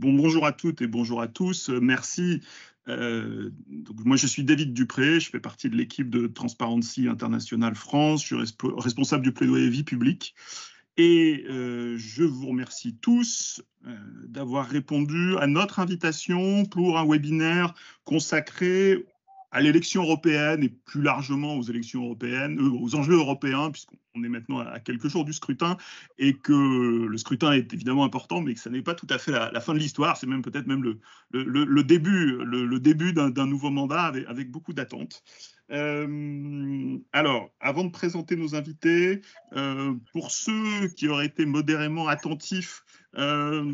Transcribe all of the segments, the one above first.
Bonjour à toutes et bonjour à tous. Merci. Donc moi, je suis David Dupré. Je fais partie de l'équipe de Transparency International France. Je suis responsable du plaidoyer vie publique. Et je vous remercie tous d'avoir répondu à notre invitation pour un webinaire consacré à l'élection européenne et plus largement aux élections européennes, aux enjeux européens, puisqu'on est maintenant à quelques jours du scrutin et que le scrutin est évidemment important, mais que ça n'est pas tout à fait la fin de l'histoire. C'est même peut-être même le début d'un nouveau mandat avec beaucoup d'attentes. Alors, avant de présenter nos invités, pour ceux qui auraient été modérément attentifs,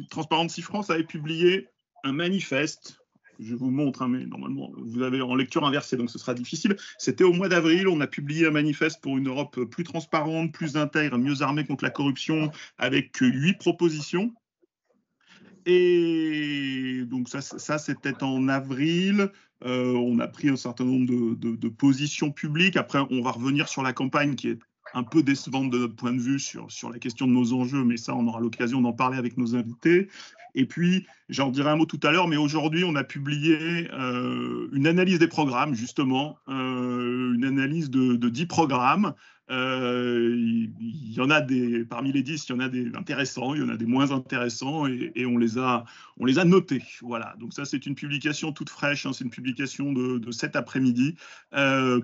Transparency France avait publié un manifeste. Je vous montre, hein, mais normalement, vous avez en lecture inversée, donc ce sera difficile. C'était au mois d'avril, on a publié un manifeste pour une Europe plus transparente, plus intègre, mieux armée contre la corruption, avec 8 propositions. Et donc ça c'était en avril. On a pris un certain nombre de positions publiques. Après, on va revenir sur la campagne qui est un peu décevante de notre point de vue sur la question de nos enjeux, mais ça, on aura l'occasion d'en parler avec nos invités. Et puis, j'en dirai un mot tout à l'heure, mais aujourd'hui, on a publié une analyse des programmes, justement, une analyse de 10 programmes. Il y en a parmi les 10, il y en a des intéressants, il y en a des moins intéressants, et on les a notés. Voilà, donc ça, c'est une publication toute fraîche, hein, c'est une publication de cet après-midi. On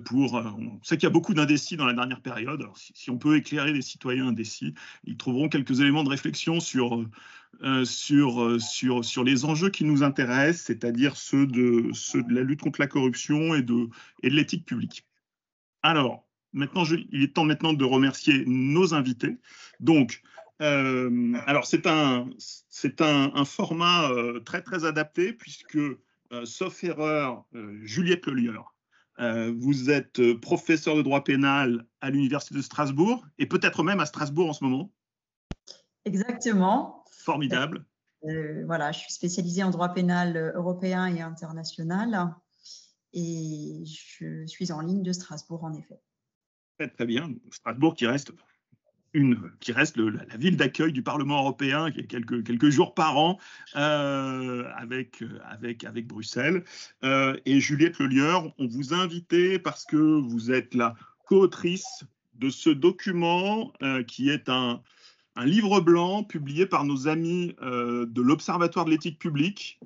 sait qu'il y a beaucoup d'indécis dans la dernière période. Alors, si on peut éclairer les citoyens indécis, ils trouveront quelques éléments de réflexion sur les enjeux qui nous intéressent, c'est-à-dire ceux de la lutte contre la corruption et de l'éthique publique. Alors, maintenant, il est temps maintenant de remercier nos invités. Donc, alors c'est un format très très adapté puisque, sauf erreur, Juliette Lelieur, vous êtes professeur de droit pénal à l'Université de Strasbourg et peut-être même à Strasbourg en ce moment. Exactement. Formidable. Voilà, je suis spécialisée en droit pénal européen et international et je suis en ligne de Strasbourg, en effet. Très, très bien. Strasbourg qui reste la ville d'accueil du Parlement européen, qui est quelques jours par an avec Bruxelles. Et Juliette Lelieur, on vous a invité parce que vous êtes la co-autrice de ce document qui est un livre blanc publié par nos amis de l'Observatoire de l'éthique publique,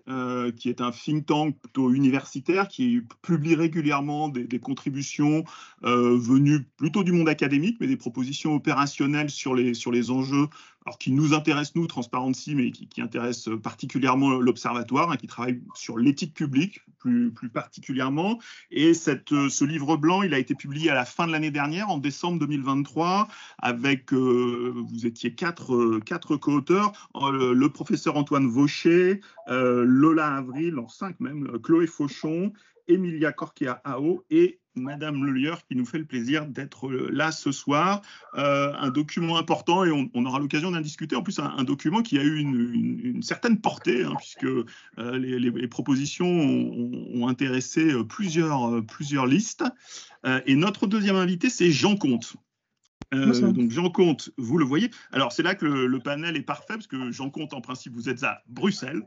qui est un think tank plutôt universitaire, qui publie régulièrement des contributions venues plutôt du monde académique, mais des propositions opérationnelles sur les enjeux, alors qui nous intéressent, nous, Transparency, mais qui intéressent particulièrement l'Observatoire, hein, qui travaille sur l'éthique publique, plus particulièrement. Et ce livre blanc, il a été publié à la fin de l'année dernière, en décembre 2023, avec, vous étiez quatre co-auteurs, le professeur Antoine Vaucher, Lola Avril, en 5 même, Chloé Fauchon, Emilia Corchia-Ao et Madame Lelieur, qui nous fait le plaisir d'être là ce soir. Un document important, et on aura l'occasion d'en discuter. En plus, un document qui a eu une certaine portée, hein, puisque les propositions ont intéressé plusieurs listes. Et notre deuxième invité, c'est Jean Comte. Donc Jean Comte, vous le voyez. Alors c'est là que le panel est parfait, parce que Jean Comte, en principe, vous êtes à Bruxelles.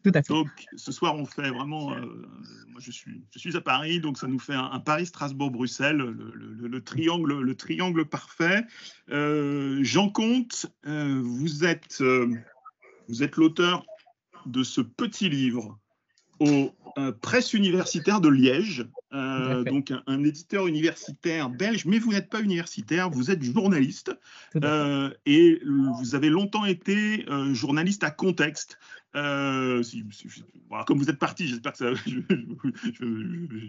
Tout à fait. Donc ce soir, on fait vraiment... moi, je suis à Paris, donc ça nous fait un Paris-Strasbourg-Bruxelles, le triangle parfait. Jean Comte, vous êtes l'auteur de ce petit livre aux presses universitaires de Liège, donc un éditeur universitaire belge, mais vous n'êtes pas universitaire, vous êtes journaliste, et vous avez longtemps été journaliste à Contexte. Voilà, comme vous êtes parti, j'espère que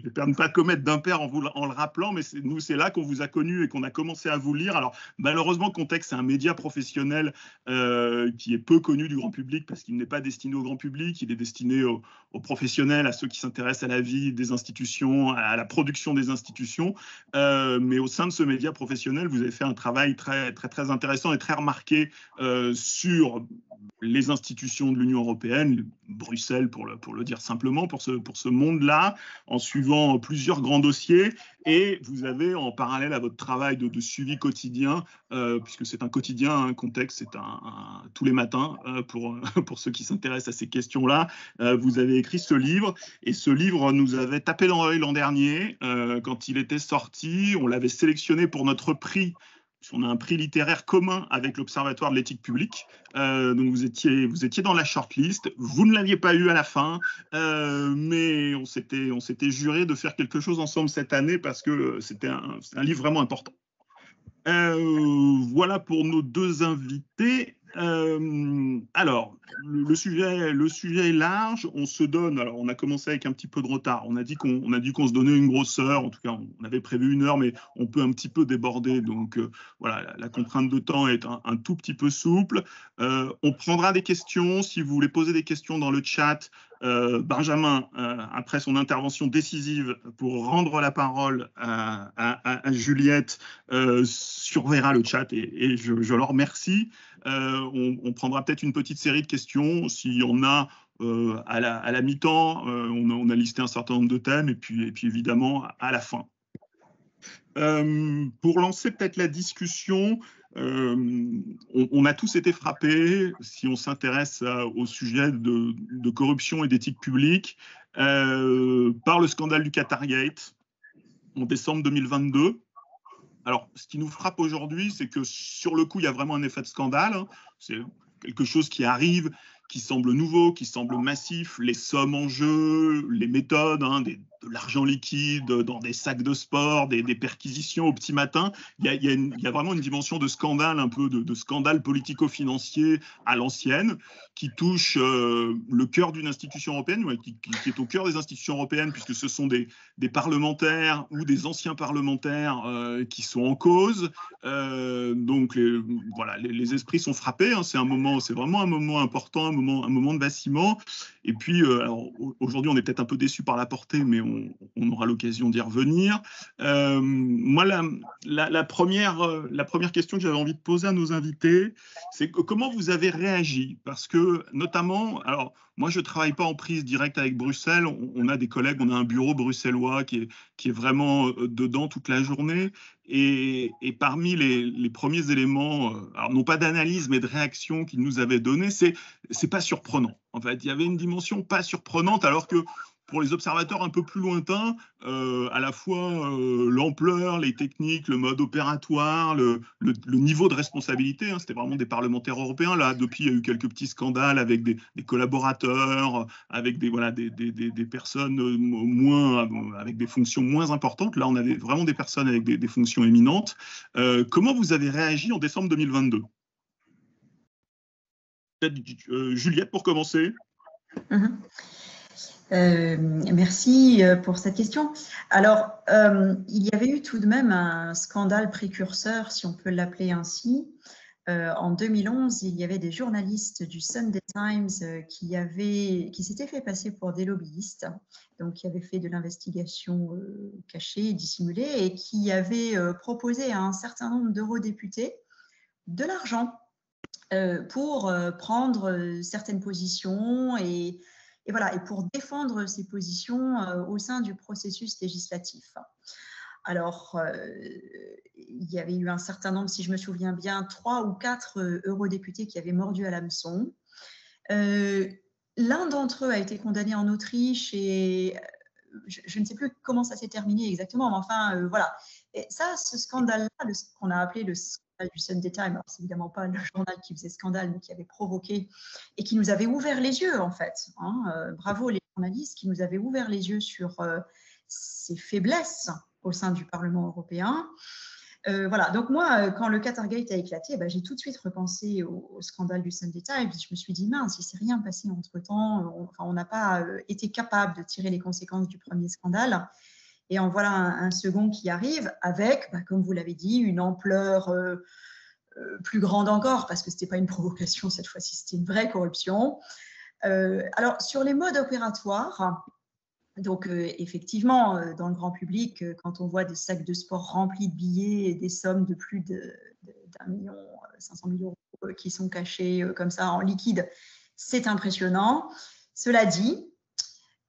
j'espère ne pas commettre d'impair en le rappelant, mais c'est là qu'on vous a connu et qu'on a commencé à vous lire. Alors malheureusement, Contexte, c'est un média professionnel qui est peu connu du grand public parce qu'il n'est pas destiné au grand public, il est destiné aux professionnels, à ceux qui s'intéressent à la vie des institutions, à la production des institutions. Mais au sein de ce média professionnel, vous avez fait un travail très, très, très intéressant et très remarqué sur les institutions de l'Union européenne, Bruxelles pour le dire simplement, pour ce monde-là, en suivant plusieurs grands dossiers. Et vous avez en parallèle à votre travail de suivi quotidien, puisque c'est un quotidien, un contexte, c'est tous les matins pour ceux qui s'intéressent à ces questions-là, vous avez écrit ce livre. Et ce livre nous avait tapé dans l'œil l'an dernier quand il était sorti. On l'avait sélectionné pour notre prix. On a un prix littéraire commun avec l'Observatoire de l'éthique publique. Donc vous étiez dans la shortlist. Vous ne l'aviez pas eu à la fin, mais on s'était juré de faire quelque chose ensemble cette année parce que c'est un livre vraiment important. Voilà pour nos deux invités. Alors, le sujet est large. On se donne. Alors, on a commencé avec un petit peu de retard. On a dit qu'on se donnait une grosse heure. En tout cas, on avait prévu 1 heure, mais on peut un petit peu déborder. Donc, voilà, la contrainte de temps est un tout petit peu souple. On prendra des questions. Si vous voulez poser des questions dans le chat, Benjamin, après son intervention décisive pour rendre la parole à Juliette, surveillera le chat et je leur remercie. On prendra peut-être une petite série de questions. S'il y en a à la mi-temps, on a listé un certain nombre de thèmes et puis évidemment à la fin. Pour lancer peut-être la discussion, on a tous été frappés, si on s'intéresse au sujet de corruption et d'éthique publique, par le scandale du Qatargate en décembre 2022. Alors, ce qui nous frappe aujourd'hui, c'est que sur le coup, il y a vraiment un effet de scandale. C'est quelque chose qui arrive, qui semble nouveau, qui semble massif. Les sommes en jeu, les méthodes, de l'argent liquide dans des sacs de sport, des perquisitions au petit matin. Il y a vraiment une dimension de scandale, un peu de scandale politico-financier à l'ancienne, qui touche le cœur d'une institution européenne, qui est au cœur des institutions européennes, puisque ce sont des parlementaires ou des anciens parlementaires qui sont en cause. Donc, voilà, les esprits sont frappés. C'est vraiment un moment important, un moment de vacillement. Et puis, aujourd'hui, on est peut-être un peu déçus par la portée, mais on aura l'occasion d'y revenir. Moi, la première question que j'avais envie de poser à nos invités, c'est comment vous avez réagi? Parce que, notamment, alors, moi, je ne travaille pas en prise directe avec Bruxelles. On a des collègues, on a un bureau bruxellois qui est vraiment dedans toute la journée. Et parmi les premiers éléments, alors non pas d'analyse, mais de réaction qu'ils nous avaient donnés, c'est pas surprenant. En fait, il y avait une dimension pas surprenante, alors que pour les observateurs un peu plus lointains, à la fois l'ampleur, les techniques, le mode opératoire, le niveau de responsabilité, c'était vraiment des parlementaires européens. Là, depuis, il y a eu quelques petits scandales avec des collaborateurs, avec des personnes avec des fonctions moins importantes. Là, on avait vraiment des personnes avec des fonctions éminentes. Comment vous avez réagi en décembre 2022? Peut-être Juliette pour commencer. Merci pour cette question. Alors, il y avait eu tout de même un scandale précurseur, si on peut l'appeler ainsi. En 2011, il y avait des journalistes du Sunday Times qui s'étaient fait passer pour des lobbyistes, donc qui avaient fait de l'investigation cachée, dissimulée, et qui avaient proposé à un certain nombre d'eurodéputés de l'argent pour prendre certaines positions et voilà, et pour défendre ces positions au sein du processus législatif. Alors, il y avait eu un certain nombre, si je me souviens bien, 3 ou 4 eurodéputés qui avaient mordu à l'hameçon. L'un d'entre eux a été condamné en Autriche et je ne sais plus comment ça s'est terminé exactement, mais enfin, voilà. Et ça, ce scandale-là, ce qu'on a appelé le scandale du Sunday Times, c'est évidemment pas le journal qui faisait scandale, mais qui avait provoqué et qui nous avait ouvert les yeux, en fait. Bravo les journalistes qui nous avaient ouvert les yeux sur ces faiblesses au sein du Parlement européen. Voilà, donc moi, quand le Qatargate a éclaté, j'ai tout de suite repensé au scandale du Sunday Times. Je me suis dit, mince, il ne s'est rien passé entre-temps. On n'a pas été capable de tirer les conséquences du premier scandale. Et en voilà un second qui arrive avec, comme vous l'avez dit, une ampleur plus grande encore, parce que ce n'était pas une provocation cette fois-ci, c'était une vraie corruption. Alors, sur les modes opératoires, donc, effectivement, dans le grand public, quand on voit des sacs de sport remplis de billets et des sommes de plus d'1,5 million qui sont cachés comme ça en liquide. C'est impressionnant. Cela dit,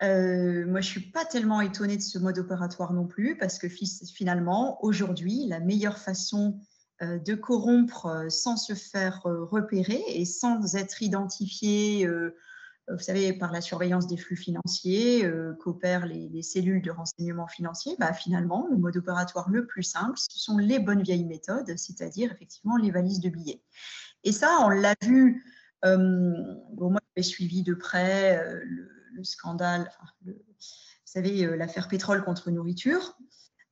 moi, je ne suis pas tellement étonnée de ce mode opératoire non plus, parce que finalement, aujourd'hui, la meilleure façon de corrompre sans se faire repérer et sans être identifié, vous savez, par la surveillance des flux financiers qu'opèrent les cellules de renseignement financier, finalement, le mode opératoire le plus simple, ce sont les bonnes vieilles méthodes, c'est-à-dire effectivement les valises de billets. Et ça, on l'a vu, moi j'avais suivi de près le scandale, vous savez, l'affaire pétrole contre nourriture.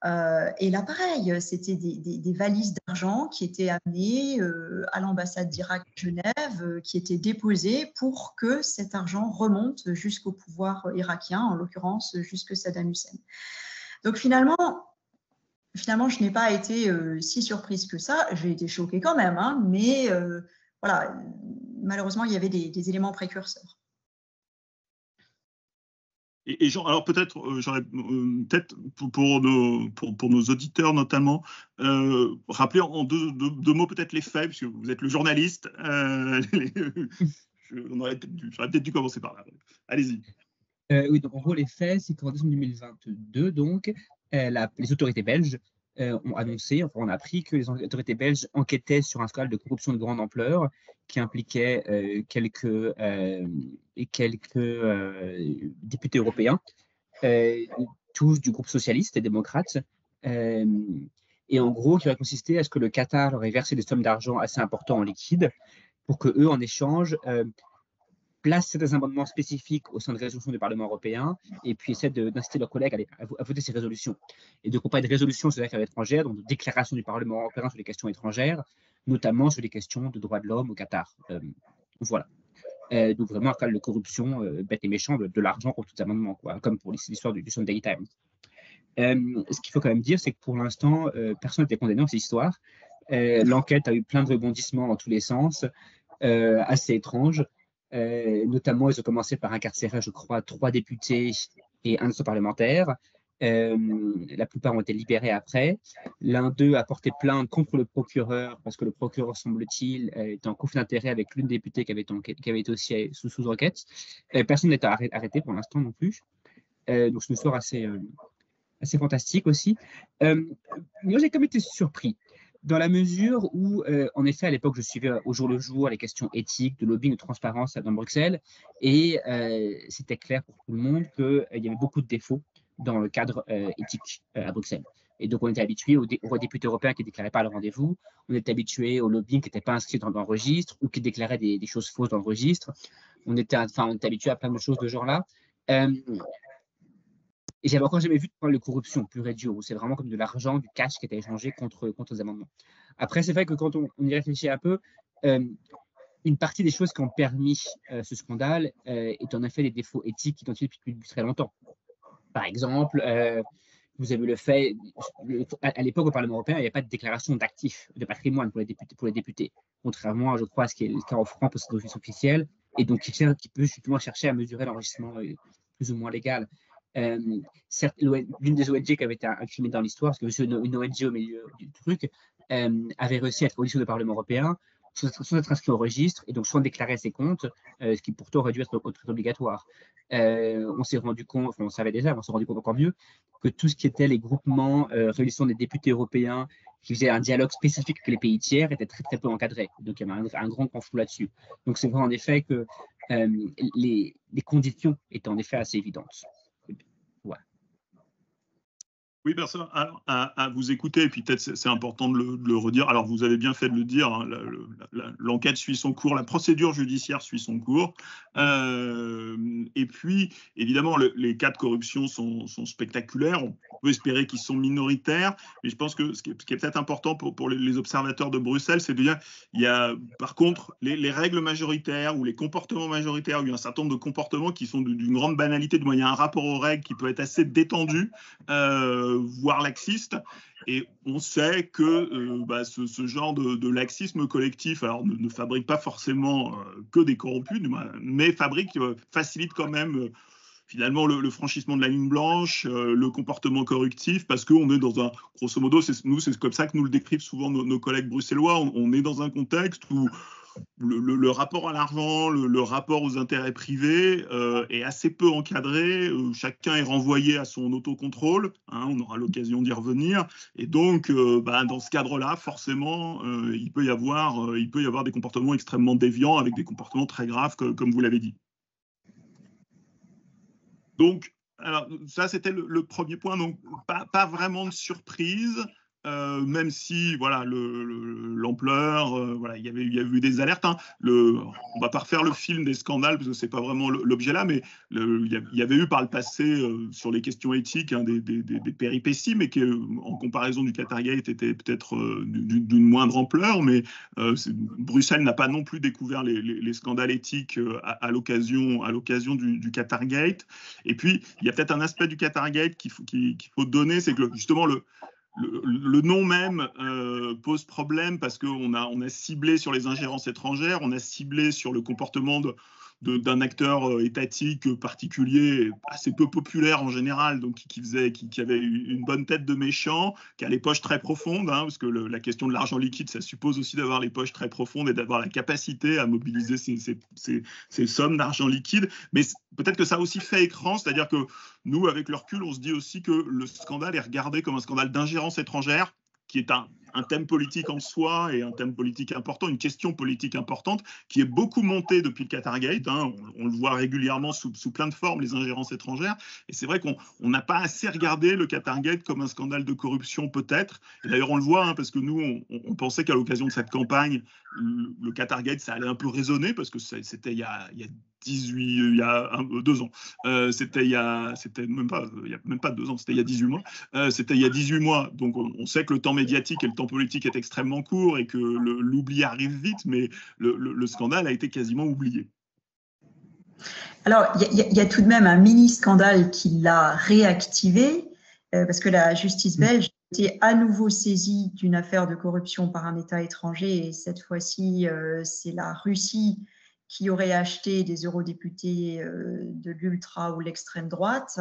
Et là, pareil, c'était des valises d'argent qui étaient amenées à l'ambassade d'Irak à Genève, qui étaient déposées pour que cet argent remonte jusqu'au pouvoir irakien, en l'occurrence jusque Saddam Hussein. Donc finalement, je n'ai pas été si surprise que ça. J'ai été choquée quand même, hein, mais voilà, malheureusement, il y avait des éléments précurseurs. Et Jean, alors peut-être, j'aurais peut-être pour nos auditeurs notamment, rappeler en deux mots peut-être les faits, puisque vous êtes le journaliste. J'aurais peut-être dû commencer par là. Allez-y. Oui, donc en gros, les faits, c'est qu'en décembre 2022, donc, les autorités belges ont annoncé, enfin, on a appris que les autorités belges enquêtaient sur un scandale de corruption de grande ampleur qui impliquait quelques députés européens, tous du groupe socialiste et démocrate, et en gros, qui aurait consisté à ce que le Qatar leur ait versé des sommes d'argent assez importantes en liquide pour que eux, en échange, placent certains amendements spécifiques au sein de résolutions du Parlement européen et puis essaient d'inciter leurs collègues à voter ces résolutions. Et donc, on parle de résolutions sur les affaires étrangères, donc de déclarations du Parlement européen sur les questions étrangères, notamment sur les questions de droits de l'homme au Qatar. Voilà. Donc, vraiment un cas de corruption bête et méchant, de l'argent contre tous les amendements, quoi, comme pour l'histoire du Sunday Times. Ce qu'il faut quand même dire, c'est que pour l'instant, personne n'a été condamné dans cette histoire. L'enquête a eu plein de rebondissements dans tous les sens, assez étranges. Notamment, ils ont commencé par incarcérer, je crois, 3 députés et un de parlementaire. La plupart ont été libérés après. L'un d'eux a porté plainte contre le procureur parce que le procureur, semble-t-il, était en conflit d'intérêt avec l'une des députées qui avait été aussi sous enquête. Personne n'est arrêté pour l'instant non plus. Donc, c'est une histoire assez fantastique aussi. Moi, j'ai quand même été surpris, dans la mesure où, en effet, à l'époque, je suivais au jour le jour les questions éthiques, de lobbying, de transparence dans Bruxelles, et c'était clair pour tout le monde qu'il y avait beaucoup de défauts dans le cadre éthique à Bruxelles. Et donc, on était habitué aux députés européens qui ne déclaraient pas le rendez-vous, on était habitué au lobbying qui n'était pas inscrit dans le registre ou qui déclarait des choses fausses dans le registre. On était habitué à plein de choses de ce genre-là. Et j'avais encore jamais vu de problème de corruption pure et dure, où c'est vraiment comme de l'argent, du cash qui était échangé contre les amendements. Après, c'est vrai que quand on y réfléchit un peu, une partie des choses qui ont permis ce scandale est en effet des défauts éthiques identifiés depuis très longtemps. Par exemple, vous avez le fait, à l'époque au Parlement européen, il n'y avait pas de déclaration d'actifs, de patrimoine pour les députés, contrairement, je crois, à ce qui est le cas en France pour cette office officielle, et donc qui peut justement chercher à mesurer l'enrichissement plus ou moins légal. Certes, l'une des ONG qui avait été incriminée dans l'histoire, parce que une ONG au milieu du truc, avait réussi à être audition du Parlement européen sans être inscrit au registre et donc sans déclarer ses comptes, ce qui pourtant aurait dû être obligatoire. On s'est rendu compte, enfin, on savait déjà, mais on s'est rendu compte encore mieux que tout ce qui était les groupements réunissant des députés européens qui faisaient un dialogue spécifique avec les pays tiers était très très peu encadré. Donc il y avait un grand conflit là-dessus. Donc c'est vrai en effet que les conditions étaient en effet assez évidentes. Oui, personne. Alors, à vous écouter, et puis peut-être c'est important de le redire. Alors, vous avez bien fait de le dire, hein, l'enquête suit son cours, la procédure judiciaire suit son cours. Et puis, évidemment, les cas de corruption sont spectaculaires. On peut espérer qu'ils sont minoritaires, mais je pense que ce qui est peut-être important pour les observateurs de Bruxelles, c'est de dire il y a, par contre, les règles majoritaires ou les comportements majoritaires, il y a un certain nombre de comportements qui sont d'une grande banalité. Il y a un rapport aux règles qui peut être assez détendu, voire laxiste, et on sait que ce genre de laxisme collectif ne fabrique pas forcément que des corrompus, mais facilite quand même finalement le franchissement de la ligne blanche, le comportement corruptif, parce qu'on est dans un, grosso modo, c'est comme ça que nous le décrivent souvent nos collègues bruxellois, on est dans un contexte où le rapport à l'argent, le rapport aux intérêts privés est assez peu encadré. Chacun est renvoyé à son autocontrôle. Hein, on aura l'occasion d'y revenir. Et donc, dans ce cadre-là, forcément, il peut y avoir des comportements extrêmement déviants avec des comportements très graves, comme vous l'avez dit. Donc, alors, ça, c'était le premier point. Donc, pas vraiment de surprise. Même si voilà l'ampleur, voilà, il y avait eu des alertes. Hein. On va pas refaire le film des scandales parce que c'est pas vraiment l'objet là, mais il y avait eu par le passé sur les questions éthiques hein, des péripéties, mais qui en comparaison du Qatargate étaient peut-être d'une moindre ampleur. Mais Bruxelles n'a pas non plus découvert les scandales éthiques à l'occasion du Qatargate. Et puis il y a peut-être un aspect du Qatargate qu'il faut donner, c'est que justement le nom même pose problème parce qu'on a ciblé sur les ingérences étrangères, on a ciblé sur le comportement d'un acteur étatique particulier, assez peu populaire en général, donc qui avait une bonne tête de méchant, qui a les poches très profondes, hein, parce que la question de l'argent liquide, ça suppose aussi d'avoir les poches très profondes et d'avoir la capacité à mobiliser ces sommes d'argent liquide. Mais peut-être que ça a aussi fait écran, c'est-à-dire que nous, avec le recul, on se dit aussi que le scandale est regardé comme un scandale d'ingérence étrangère, qui est un thème politique en soi et un thème politique important, une question politique importante qui est beaucoup montée depuis le Qatargate. Hein. On le voit régulièrement sous plein de formes, les ingérences étrangères. Et c'est vrai qu'on n'a pas assez regardé le Qatargate comme un scandale de corruption peut-être. Et d'ailleurs, on le voit hein, parce que nous, on pensait qu'à l'occasion de cette campagne, le Qatargate, ça allait un peu résonner parce que c'était il y a 2 ans. C'était même pas 2 ans, c'était il y a 18 mois. C'était il y a 18 mois, donc on sait que le temps médiatique et le temps politique est extrêmement court et que l'oubli arrive vite, mais le scandale a été quasiment oublié. Alors, il y a tout de même un mini-scandale qui l'a réactivé, parce que la justice belge était à nouveau saisie d'une affaire de corruption par un État étranger, et cette fois-ci, c'est la Russie qui aurait acheté des eurodéputés de l'ultra ou l'extrême droite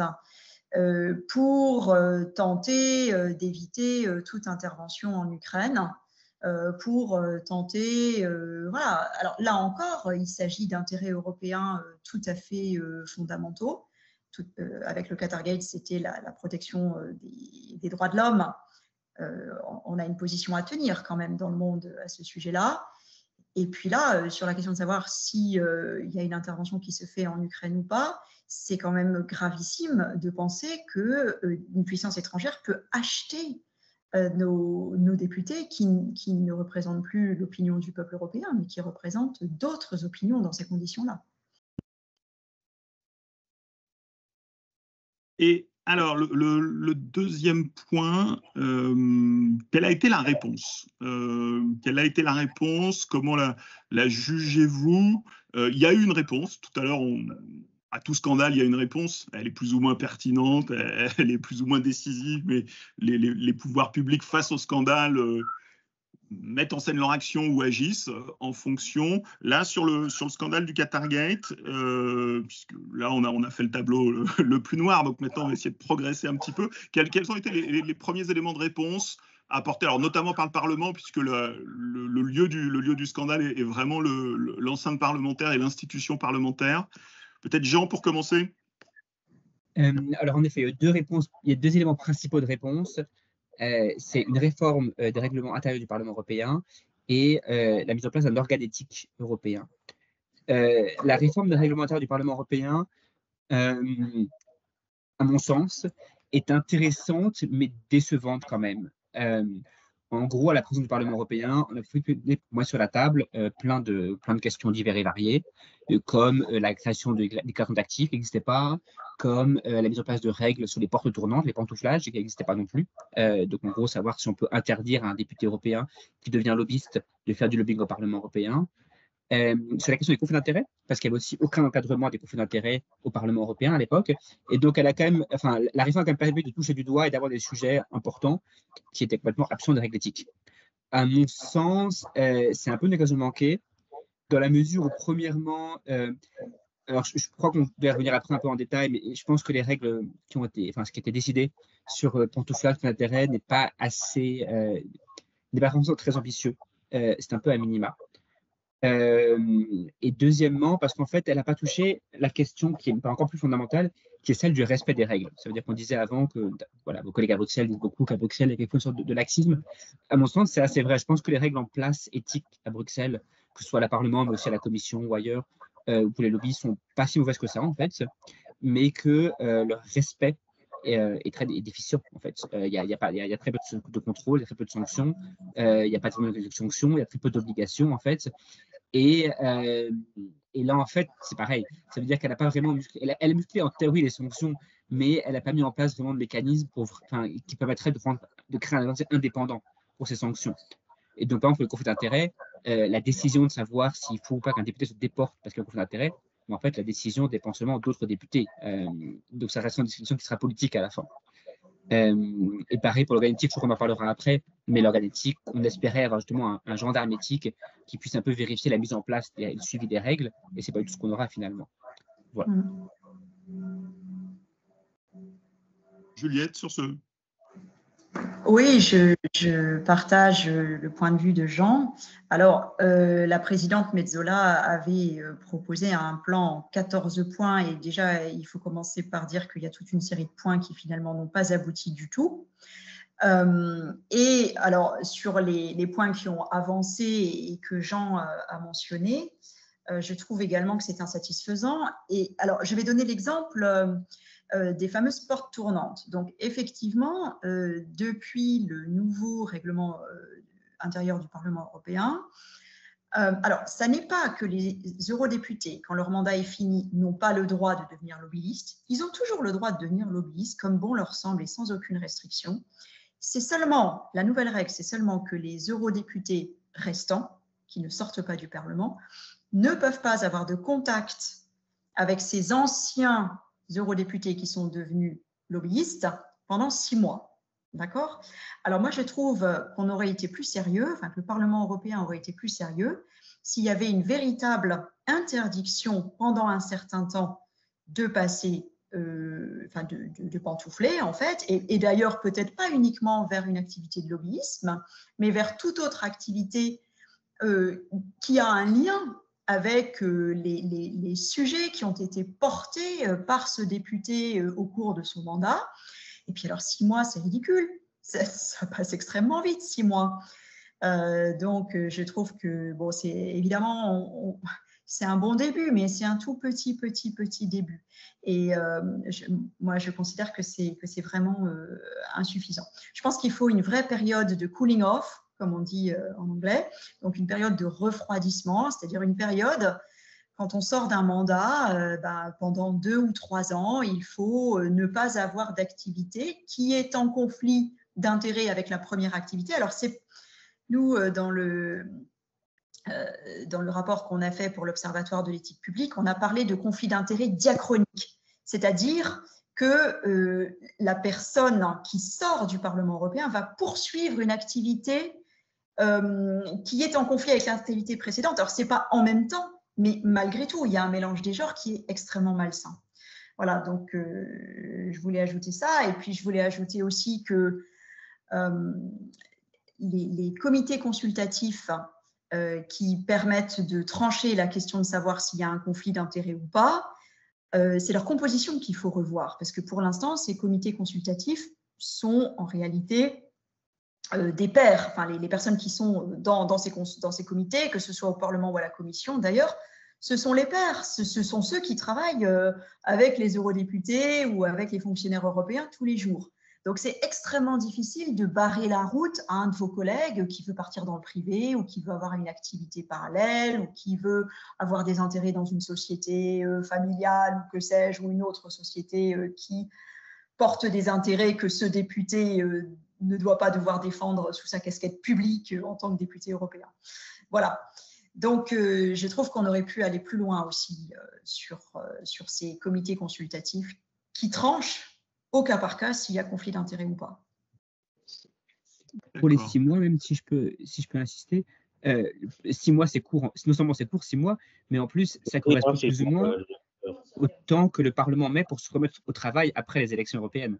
pour tenter d'éviter toute intervention en Ukraine, pour tenter… voilà. Alors là encore, il s'agit d'intérêts européens tout à fait fondamentaux. Avec le Qatargate, c'était la protection des droits de l'homme. On a une position à tenir quand même dans le monde à ce sujet-là. Et puis là, sur la question de savoir s'il y a une intervention qui se fait en Ukraine ou pas, c'est quand même gravissime de penser qu'une puissance étrangère peut acheter nos députés qui ne représentent plus l'opinion du peuple européen, mais qui représentent d'autres opinions dans ces conditions-là. Et alors, le deuxième point, quelle a été la réponse quelle a été la réponse? Comment la jugez-vous? Il y a eu une réponse. Tout à l'heure, à tout scandale, il y a une réponse. Elle est plus ou moins pertinente, elle est plus ou moins décisive, mais les pouvoirs publics face au scandale mettent en scène leur action ou agissent en fonction. Là, sur le scandale du Qatargate, puisque là, on a fait le tableau le plus noir, donc maintenant, on va essayer de progresser un petit peu. Quels ont été les premiers éléments de réponse apportés, alors notamment par le Parlement, puisque le lieu du scandale est vraiment l'enceinte parlementaire et l'institution parlementaire. Peut-être Jean, pour commencer. Alors, en effet, il y a deux éléments principaux de réponse. C'est une réforme des règlements intérieurs du Parlement européen et la mise en place d'un organe éthique européen. La réforme des règlements intérieurs du Parlement européen, à mon sens, est intéressante mais décevante quand même. En gros, à la présidence du Parlement européen, on a fait moi sur la table plein de questions diverses et variées, comme la création des déclarations d'actifs qui n'existait pas, comme la mise en place de règles sur les portes tournantes, les pantouflages qui n'existaient pas non plus. Donc, en gros, savoir si on peut interdire à un député européen qui devient lobbyiste de faire du lobbying au Parlement européen. Sur la question des conflits d'intérêts, parce qu'il n'y avait aussi aucun encadrement des conflits d'intérêts au Parlement européen à l'époque. Et donc, la réforme a quand même permis de toucher du doigt et d'avoir des sujets importants qui étaient complètement absents de règles éthiques. À mon sens, c'est un peu une occasion manquée, dans la mesure où, premièrement, alors je crois qu'on doit revenir après un peu en détail, mais je pense que les règles ce qui était décidé sur pantouflage, conflits d'intérêts n'est pas assez, n'est pas vraiment très ambitieux. C'est un peu à minima. Et deuxièmement, parce qu'en fait, elle n'a pas touché la question qui est encore plus fondamentale, qui est celle du respect des règles. Ça veut dire qu'on disait avant que, voilà, vos collègues à Bruxelles disent beaucoup qu'à Bruxelles, il y a quelque chose de laxisme. À mon sens, c'est assez vrai. Je pense que les règles en place éthiques à Bruxelles, que ce soit à la Parlement, mais aussi à la Commission ou ailleurs, ou pour les lobbies, sont pas si mauvaises que ça, en fait, mais que leur respect est très déficient, en fait. Il y a très peu de contrôle, il y a très peu de sanctions, il n'y a pas de sanctions, il y a très peu d'obligations, en fait. Et là, en fait, c'est pareil. Ça veut dire qu'elle n'a pas vraiment musclé. Elle a musclé en théorie les sanctions, mais elle n'a pas mis en place vraiment de mécanismes qui permettraient de créer un agent indépendant pour ces sanctions. Et donc, par exemple, pour le conflit d'intérêts, la décision de savoir s'il faut ou pas qu'un député se déporte parce qu'il y a un conflit d'intérêts, mais en fait, la décision dépend seulement d'autres députés. Donc, ça reste une décision qui sera politique à la fin. Et pareil pour l'organe éthique, je crois qu'on en parlera après, mais l'organe éthique, on espérait avoir justement un gendarme éthique qui puisse un peu vérifier la mise en place et le suivi des règles, et c'est pas du tout ce qu'on aura finalement. Voilà. Juliette, sur ce. Oui, je partage le point de vue de Jean. Alors, la présidente Metsola avait proposé un plan en 14 points et déjà, il faut commencer par dire qu'il y a toute une série de points qui finalement n'ont pas abouti du tout. Et alors, sur les points qui ont avancé et que Jean a mentionné, je trouve également que c'est insatisfaisant. Et alors, je vais donner l'exemple des fameuses portes tournantes. Donc, effectivement, depuis le nouveau règlement intérieur du Parlement européen, alors, ça n'est pas que les eurodéputés, quand leur mandat est fini, n'ont pas le droit de devenir lobbyistes. Ils ont toujours le droit de devenir lobbyistes, comme bon leur semble et sans aucune restriction. C'est seulement, la nouvelle règle, c'est seulement que les eurodéputés restants, qui ne sortent pas du Parlement, ne peuvent pas avoir de contact avec ces anciens eurodéputés qui sont devenus lobbyistes pendant 6 mois. D'accord ? Alors moi, je trouve qu'on aurait été plus sérieux, enfin que le Parlement européen aurait été plus sérieux s'il y avait une véritable interdiction pendant un certain temps de passer, de pantoufler en fait, et d'ailleurs peut-être pas uniquement vers une activité de lobbyisme, mais vers toute autre activité qui a un lien avec les sujets qui ont été portés par ce député au cours de son mandat. Et puis alors 6 mois, c'est ridicule. Ça passe extrêmement vite, 6 mois. Donc, je trouve que, bon, c'est évidemment, c'est un bon début, mais c'est un tout petit début. Et moi, je considère que c'est vraiment insuffisant. Je pense qu'il faut une vraie période de cooling off, comme on dit en anglais, donc une période de refroidissement, c'est-à-dire une période, quand on sort d'un mandat, pendant 2 ou 3 ans, il faut ne pas avoir d'activité qui est en conflit d'intérêt avec la première activité. Alors, nous, dans le rapport qu'on a fait pour l'Observatoire de l'éthique publique, on a parlé de conflit d'intérêt diachronique, c'est-à-dire que la personne qui sort du Parlement européen va poursuivre une activité qui est en conflit avec l'activité précédente. Alors, ce n'est pas en même temps, mais malgré tout, il y a un mélange des genres qui est extrêmement malsain. Voilà, donc je voulais ajouter ça. Et puis, je voulais ajouter aussi que les comités consultatifs qui permettent de trancher la question de savoir s'il y a un conflit d'intérêts ou pas, c'est leur composition qu'il faut revoir. Parce que pour l'instant, ces comités consultatifs sont en réalité des pairs, enfin les personnes qui sont dans ces comités, que ce soit au Parlement ou à la Commission d'ailleurs, ce sont les pairs, ce sont ceux qui travaillent avec les eurodéputés ou avec les fonctionnaires européens tous les jours. Donc c'est extrêmement difficile de barrer la route à un de vos collègues qui veut partir dans le privé ou qui veut avoir une activité parallèle ou qui veut avoir des intérêts dans une société familiale ou que sais-je, ou une autre société qui porte des intérêts que ce député ne doit pas devoir défendre sous sa casquette publique en tant que député européen. Voilà. Donc, je trouve qu'on aurait pu aller plus loin aussi sur ces comités consultatifs qui tranchent au cas par cas s'il y a conflit d'intérêts ou pas. Pour les 6 mois, même si je peux insister, 6 mois, c'est court. Non seulement c'est court, 6 mois, mais en plus, ça correspond plus ou moins au temps que le Parlement met pour se remettre au travail après les élections européennes.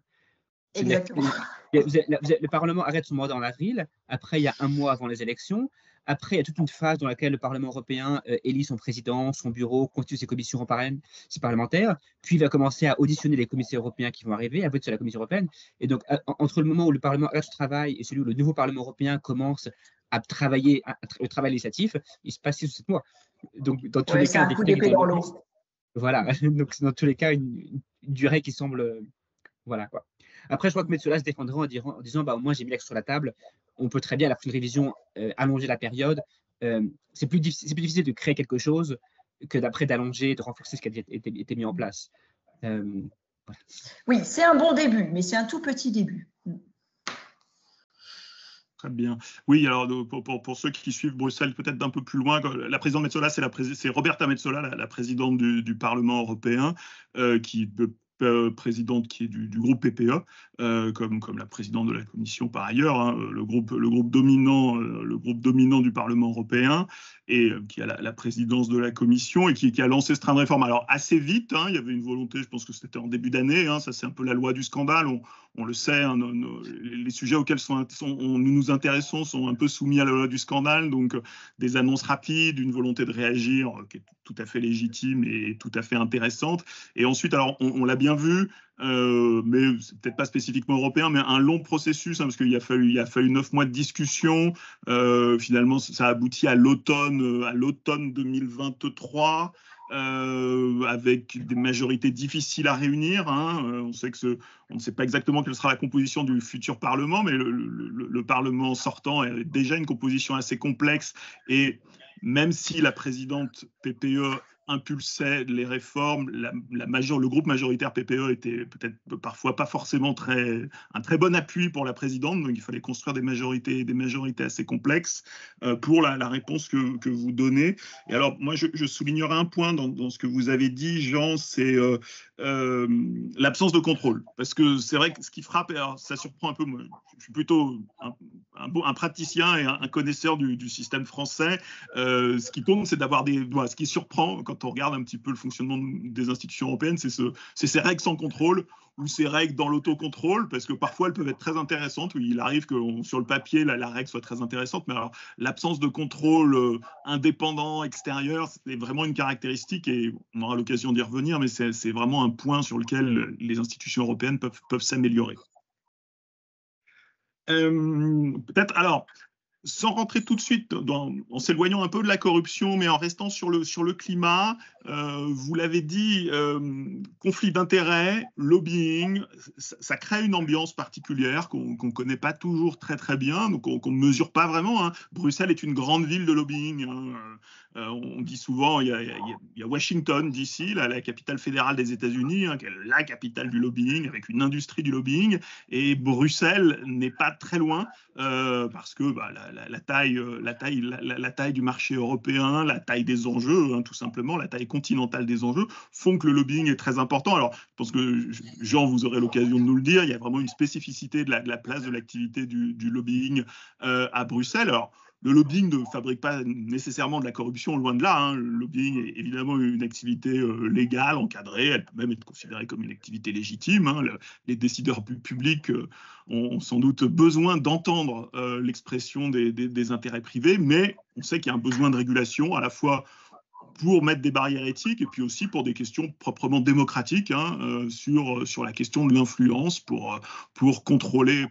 Exactement. Le Parlement arrête son mandat en avril. Après, il y a 1 mois avant les élections. Après, il y a toute une phase dans laquelle le Parlement européen élit son président, son bureau, constitue ses commissions ses parlementaires, puis il va commencer à auditionner les commissaires européens qui vont arriver, à voter sur la Commission européenne. Et donc, entre le moment où le Parlement arrête son travail et celui où le nouveau Parlement européen commence à travailler le travail législatif, il se passe 6 ou 7 mois. Donc, dans tous les c'est cas, un coup d'épée dans l'eau. voilà, donc c'est dans tous les cas une durée qui semble. Voilà, quoi. Après, je crois que Metsola se défendra en disant bah, au moins j'ai mis l'accent sur la table, on peut très bien, à la fin de révision, allonger la période. C'est plus difficile de créer quelque chose que d'après d'allonger, de renforcer ce qui a été mis en place. Voilà. Oui, c'est un bon début, mais c'est un tout petit début. Très bien. Oui, alors pour ceux qui suivent Bruxelles peut-être d'un peu plus loin, la présidente Metsola, c'est Roberta Metsola, la présidente du Parlement européen, présidente qui est du groupe PPE, comme la présidente de la Commission par ailleurs, hein, le groupe dominant du Parlement européen, et qui a la présidence de la Commission et qui a lancé ce train de réforme. Alors assez vite, hein, il y avait une volonté, je pense que c'était en début d'année, hein, ça c'est un peu la loi du scandale, on le sait, hein, les sujets auxquels nous nous intéressons sont un peu soumis à la loi du scandale, donc des annonces rapides, une volonté de réagir qui est tout à fait légitime et tout à fait intéressante. Et ensuite, alors on l'a bien vu, mais c'est peut-être pas spécifiquement européen, mais un long processus, hein, parce qu'il a fallu 9 mois de discussion. Finalement, ça aboutit à l'automne 2023. Avec des majorités difficiles à réunir. Hein. On ne sait pas exactement quelle sera la composition du futur Parlement, mais le Parlement sortant a déjà une composition assez complexe. Et même si la présidente PPE impulsait les réformes, le groupe majoritaire PPE était peut-être parfois pas forcément un très bon appui pour la présidente, donc il fallait construire des majorités assez complexes pour la réponse que vous donnez. Et alors, moi, je soulignerai un point dans ce que vous avez dit, Jean, c'est l'absence de contrôle. Parce que c'est vrai que ce qui frappe, alors ça surprend un peu, moi, je suis plutôt un praticien et un connaisseur du système français. Ce qui compte, c'est d'avoir ce qui surprend quand on regarde un petit peu le fonctionnement des institutions européennes, c'est ces règles sans contrôle ou ces règles dans l'autocontrôle, parce que parfois elles peuvent être très intéressantes. Il arrive que sur le papier, la règle soit très intéressante, mais alors l'absence de contrôle indépendant, extérieur, c'est vraiment une caractéristique, et on aura l'occasion d'y revenir, mais c'est vraiment un point sur lequel les institutions européennes peuvent s'améliorer. Peut-être, alors, sans rentrer tout de suite en s'éloignant un peu de la corruption, mais en restant sur le climat, vous l'avez dit, conflit d'intérêts, lobbying, ça crée une ambiance particulière qu'on ne connaît pas toujours très très bien, donc qu'on ne mesure pas vraiment. Hein. Bruxelles est une grande ville de lobbying. Hein. On dit souvent, il y a Washington, D.C., la capitale fédérale des États-Unis, hein, qui est la capitale du lobbying, avec une industrie du lobbying, et Bruxelles n'est pas très loin, parce que la taille du marché européen, la taille des enjeux, hein, tout simplement, la taille continentale des enjeux, font que le lobbying est très important. Alors, je pense que Jean, vous aurez l'occasion de nous le dire, il y a vraiment une spécificité de la place de l'activité du lobbying à Bruxelles. Alors, le lobbying ne fabrique pas nécessairement de la corruption, loin de là. Hein. Le lobbying est évidemment une activité légale, encadrée, elle peut même être considérée comme une activité légitime. Hein. Les décideurs publics ont sans doute besoin d'entendre l'expression des intérêts privés, mais on sait qu'il y a un besoin de régulation, à la fois pour mettre des barrières éthiques et puis aussi pour des questions proprement démocratiques, hein, sur la question de l'influence, pour contrôler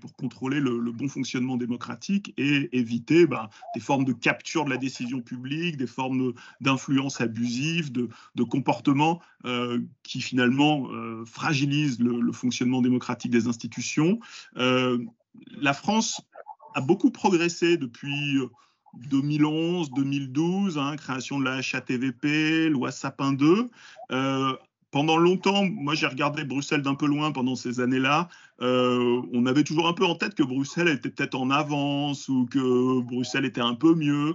le bon fonctionnement démocratique et éviter des formes de capture de la décision publique, des formes d'influence abusive, de comportements qui finalement fragilisent le fonctionnement démocratique des institutions. La France a beaucoup progressé depuis 2011, 2012, hein, création de la HATVP, loi Sapin 2. Pendant longtemps, moi j'ai regardé Bruxelles d'un peu loin pendant ces années-là. On avait toujours un peu en tête que Bruxelles était peut-être en avance ou que Bruxelles était un peu mieux.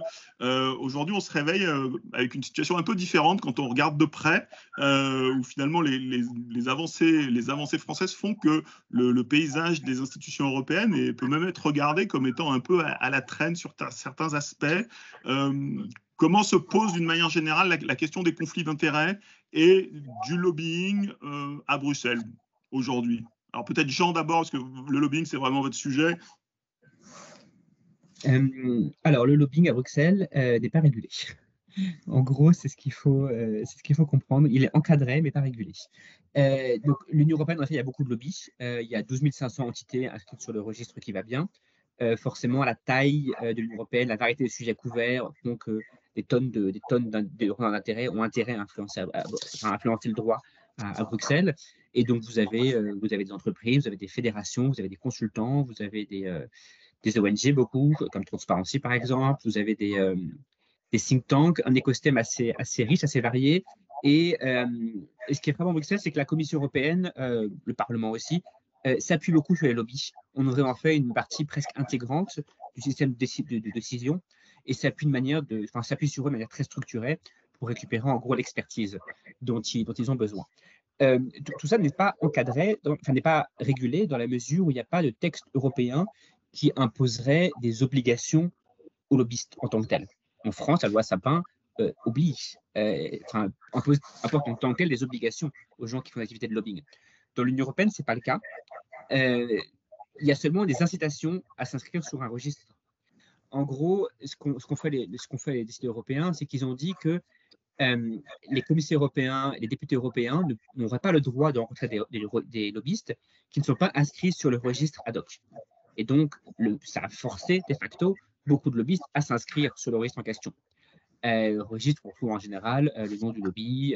Aujourd'hui, on se réveille avec une situation un peu différente quand on regarde de près, où finalement les avancées françaises font que le paysage des institutions européennes peut même être regardé comme étant un peu à la traîne sur certains aspects. Comment se pose d'une manière générale la question des conflits d'intérêts et du lobbying à Bruxelles aujourd'hui? Alors peut-être Jean d'abord, parce que le lobbying, c'est vraiment votre sujet. Alors, le lobbying à Bruxelles n'est pas régulé. En gros, c'est ce qu'il faut comprendre. Il est encadré, mais pas régulé. Donc, l'Union européenne, en fait, il y a beaucoup de lobbies. Il y a 12 500 entités inscrites sur le registre qui va bien. Forcément, la taille de l'Union européenne, la variété de sujets couverts, donc des tonnes d'intérêt ont intérêt à influencer, à influencer le droit à Bruxelles. Et donc, vous avez des entreprises, vous avez des fédérations, vous avez des consultants, vous avez des ONG beaucoup, comme Transparency par exemple, vous avez des think tanks, un écosystème assez riche, assez varié. Et ce qui est vraiment Bruxelles, c'est que la Commission européenne, le Parlement aussi, s'appuie beaucoup sur les lobbies. On aurait en fait une partie presque intégrante du système de décision et s'appuie sur eux de manière très structurée pour récupérer en gros l'expertise dont ils ont besoin. Tout ça n'est pas encadré, n'est pas régulé dans la mesure où il n'y a pas de texte européen qui imposerait des obligations aux lobbyistes en tant que tels. En France, la loi Sapin oblige, apporte en tant que tel des obligations aux gens qui font l'activité de lobbying. Dans l'Union européenne, ce n'est pas le cas. Il y a seulement des incitations à s'inscrire sur un registre. En gros, ce qu'ont fait les décideurs européens, c'est qu'ils ont dit que les commissaires européens et les députés européens n'auraient pas le droit de rencontrer des lobbyistes qui ne sont pas inscrits sur le registre ad hoc. Et donc, ça a forcé de facto beaucoup de lobbyistes à s'inscrire sur le registre en question. Registre, on trouve en général le nom du lobby,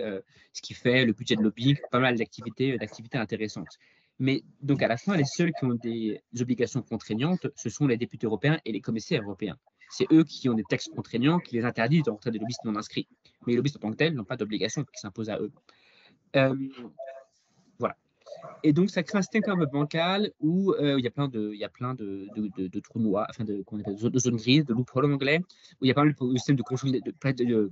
ce qui fait le budget de lobbying, pas mal d'activités intéressantes. Mais donc, à la fin, les seuls qui ont des obligations contraignantes, ce sont les députés européens et les commissaires européens. C'est eux qui ont des textes contraignants qui les interdisent de rencontrer des lobbyistes non inscrits. Mais les lobbyistes en tant que tels n'ont pas d'obligation qui s'impose à eux. Voilà. Et donc, ça crée un système quand même bancal où il y a plein de trous noirs, de zones grises, de loopholes en anglais, où il y a pas mal de systèmes de possibilité de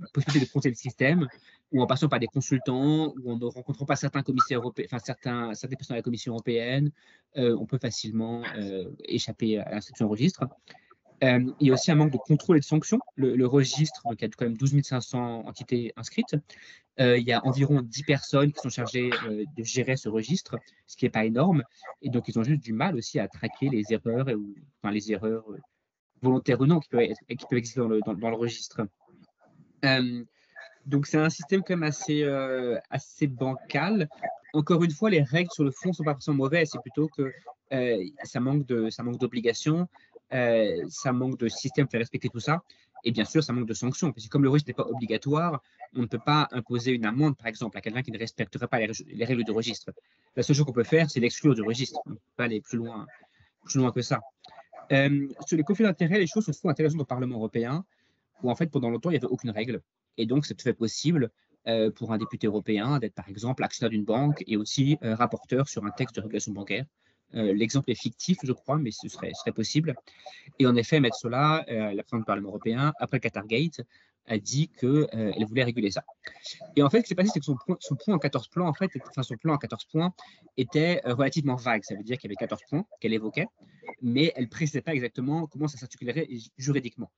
contrôler le système, où en passant par des consultants, où en ne rencontrant pas certains commissaires européens, certaines personnes de la Commission européenne, on peut facilement échapper à l'inscription au registre. Il y a aussi un manque de contrôle et de sanctions. Le registre, donc il y a quand même 12 500 entités inscrites. Il y a environ 10 personnes qui sont chargées de gérer ce registre, ce qui n'est pas énorme. Et donc, ils ont juste du mal aussi à traquer les erreurs, les erreurs volontaires ou non qui peuvent exister dans le registre. Donc, c'est un système quand même assez bancal. Encore une fois, les règles sur le fond ne sont pas forcément mauvaises. C'est plutôt que ça manque d'obligations, ça manque de système pour faire respecter tout ça. Et bien sûr, ça manque de sanctions. Parce que comme le registre n'est pas obligatoire, on ne peut pas imposer une amende, par exemple, à quelqu'un qui ne respecterait pas les règles du registre. La seule chose qu'on peut faire, c'est l'exclure du registre. On ne peut pas aller plus loin que ça. Sur les conflits d'intérêts, les choses se font intéressantes au Parlement européen, où en fait, pendant longtemps, il n'y avait aucune règle. Et donc, c'est tout à fait possible pour un député européen d'être, par exemple, actionnaire d'une banque et aussi rapporteur sur un texte de régulation bancaire. L'exemple est fictif, je crois, mais ce serait possible. Et en effet, Metsola, la présidente du Parlement européen, après Qatargate, a dit qu'elle voulait réguler ça. Et en fait, ce qui s'est passé, c'est que son plan en 14 points était relativement vague. Ça veut dire qu'il y avait 14 points qu'elle évoquait, mais elle ne précisait pas exactement comment ça s'articulerait juridiquement.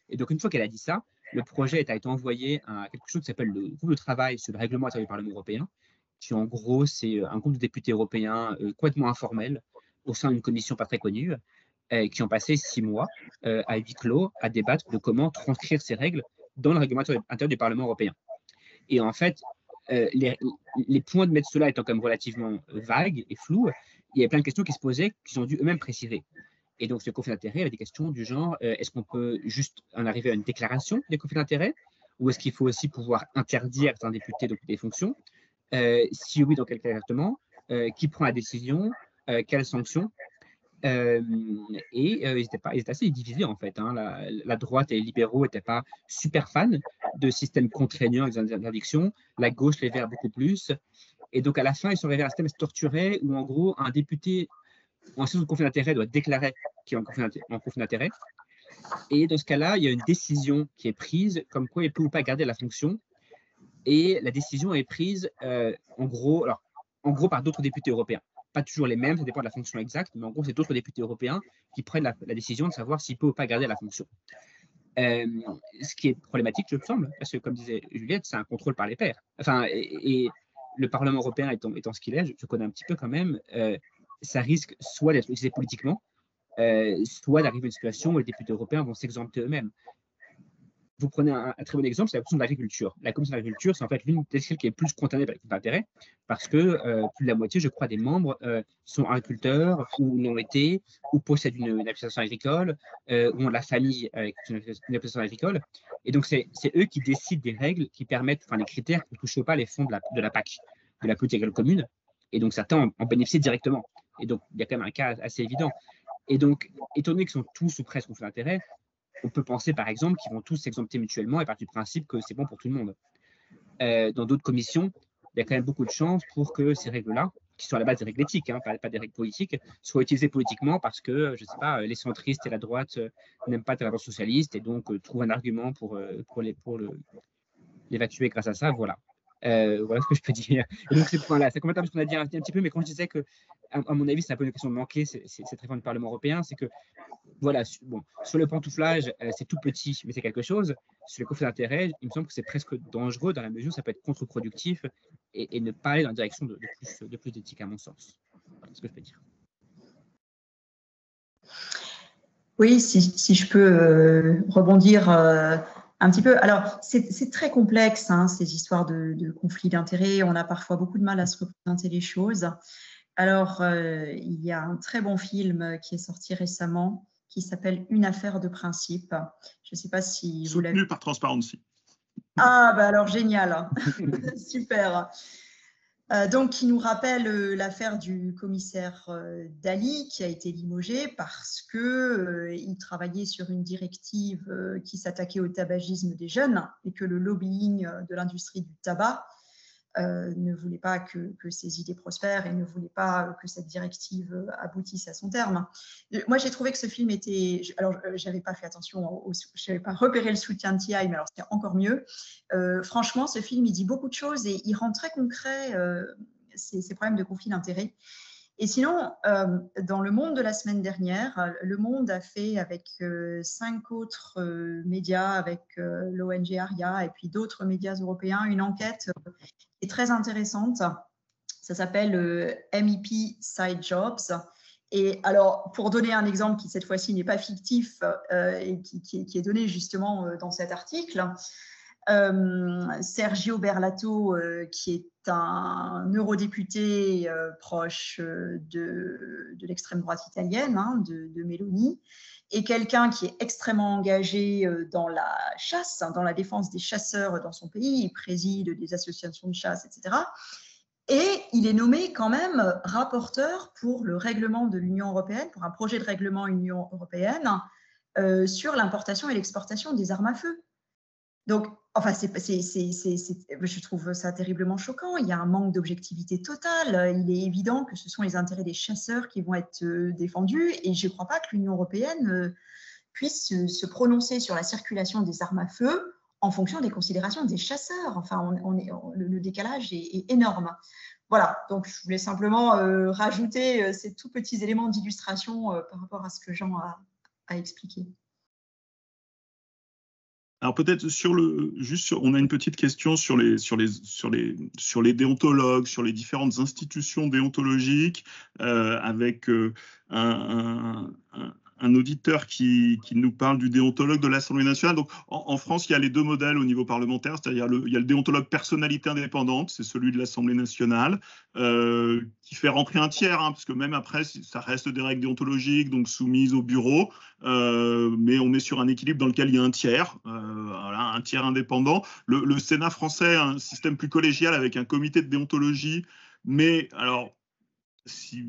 Et donc, une fois qu'elle a dit ça, le projet a été envoyé à quelque chose qui s'appelle le groupe de travail sur le règlement intérieur du Parlement européen, qui en gros, c'est un groupe de députés européens complètement informel au sein d'une commission pas très connue, qui ont passé 6 mois à huis clos à débattre de comment transcrire ces règles dans le règlement intérieur du Parlement européen. Et en fait, les points de Metsola étant quand même relativement vagues et flous, il y a plein de questions qui se posaient, qui ont dû eux-mêmes préciser. Et donc, ce conflit d'intérêt avait des questions du genre, est-ce qu'on peut juste en arriver à une déclaration des conflits d'intérêt, ou est-ce qu'il faut aussi pouvoir interdire à un député d'occuper des fonctions? Si oui, dans quel cas exactement? Qui prend la décision? Quelles sanctions? Ils étaient assez divisés en fait. Hein. La droite et les libéraux n'étaient pas super fans de systèmes contraignants et d'interdictions. La gauche, les verts, beaucoup plus. Et donc à la fin, ils sont arrivés à un système torturé où en gros, un député en situation de conflit d'intérêt doit déclarer qu'il est en conflit d'intérêt. Et dans ce cas-là, il y a une décision qui est prise comme quoi il peut ou pas garder la fonction. Et la décision est prise en gros par d'autres députés européens. Pas toujours les mêmes, ça dépend de la fonction exacte, mais en gros, c'est d'autres députés européens qui prennent la décision de savoir s'il peut ou pas garder la fonction. Ce qui est problématique, je me semble, parce que comme disait Juliette, c'est un contrôle par les pairs. Enfin, et le Parlement européen étant ce qu'il est, je connais un petit peu quand même, ça risque soit d'être utilisé politiquement soit d'arriver à une situation où les députés européens vont s'exempter eux-mêmes. Vous prenez un très bon exemple, c'est la commission de l'agriculture. La commission de l'agriculture, c'est en fait l'une des celles qui est le plus condamnée par les conflits d'intérêts, parce que plus de la moitié, je crois, des membres sont agriculteurs ou l'ont été, ou possèdent une exploitation agricole, ou ont la famille avec une exploitation agricole. Et donc, c'est eux qui décident des règles qui permettent, enfin, les critères pour ne toucher pas les fonds de la PAC, de la politique agricole commune. Et donc, certains en bénéficient directement. Et donc, il y a quand même un cas assez évident. Et donc, étant donné qu'ils sont tous ou presque conflits d'intérêts, on peut penser, par exemple, qu'ils vont tous s'exempter mutuellement et partir du principe que c'est bon pour tout le monde. Dans d'autres commissions, il y a quand même beaucoup de chances pour que ces règles-là, qui sont à la base des règles éthiques, hein, pas des règles politiques, soient utilisées politiquement parce que, je ne sais pas, les centristes et la droite n'aiment pas tel socialiste et donc trouvent un argument pour l'évacuer grâce à ça. Voilà. Voilà ce que je peux dire. Et donc, ça commence à ce qu'on a dit un petit peu, mais quand je disais que, à mon avis, c'est un peu une question de manquer cette réforme du Parlement européen, c'est que, voilà, bon, sur le pantouflage, c'est tout petit, mais c'est quelque chose. Sur les conflits d'intérêts, il me semble que c'est presque dangereux dans la mesure où ça peut être contre-productif et ne pas aller dans la direction de plus d'éthique, à mon sens. Voilà ce que je peux dire. Oui, si je peux rebondir un petit peu. Alors, c'est très complexe, hein, ces histoires de conflits d'intérêts. On a parfois beaucoup de mal à se représenter les choses. Alors, il y a un très bon film qui est sorti récemment qui s'appelle Une affaire de principe. Je ne sais pas si vous l'avez... Soutenu par Transparency. Ah, bah alors génial. Super. Donc, qui nous rappelle l'affaire du commissaire Dalli qui a été limogé parce qu'il travaillait sur une directive qui s'attaquait au tabagisme des jeunes et que le lobbying de l'industrie du tabac ne voulait pas que ces idées prospèrent et ne voulait pas que cette directive aboutisse à son terme. Moi, j'ai trouvé que ce film était... Alors, je n'avais pas fait attention, je n'avais pas repéré le soutien de TI, mais alors c'était encore mieux. Franchement, ce film, il dit beaucoup de choses et il rend très concret ces problèmes de conflit d'intérêts. Et sinon, dans Le Monde de la semaine dernière, Le Monde a fait avec 5 autres médias, avec l'ONG ARIA et puis d'autres médias européens, une enquête qui est très intéressante. Ça s'appelle MEP Side Jobs. Et alors, pour donner un exemple qui, cette fois-ci, n'est pas fictif et qui est donné justement dans cet article, Sergio Berlato, qui est un eurodéputé proche de l'extrême droite italienne, hein, de Meloni, et quelqu'un qui est extrêmement engagé dans la chasse, dans la défense des chasseurs dans son pays. Il préside des associations de chasse, etc. Et il est nommé quand même rapporteur pour le règlement de l'Union européenne, pour un projet de règlement Union européenne sur l'importation et l'exportation des armes à feu. Donc, enfin, je trouve ça terriblement choquant. Il y a un manque d'objectivité totale. Il est évident que ce sont les intérêts des chasseurs qui vont être défendus et je ne crois pas que l'Union européenne puisse se prononcer sur la circulation des armes à feu en fonction des considérations des chasseurs. Enfin, le décalage est énorme. Voilà, donc je voulais simplement rajouter ces tout petits éléments d'illustration par rapport à ce que Jean a expliqué. Alors peut-être on a une petite question sur les déontologues, sur les différentes institutions déontologiques, avec un auditeur qui nous parle du déontologue de l'Assemblée nationale. Donc, en France, il y a les deux modèles au niveau parlementaire, c'est-à-dire il y a le déontologue personnalité indépendante, c'est celui de l'Assemblée nationale, qui fait rentrer un tiers, hein, parce que même après, ça reste des règles déontologiques, donc soumises au bureau, mais on est sur un équilibre dans lequel il y a un tiers, voilà, un tiers indépendant. Le Sénat français a un système plus collégial avec un comité de déontologie, mais alors... Si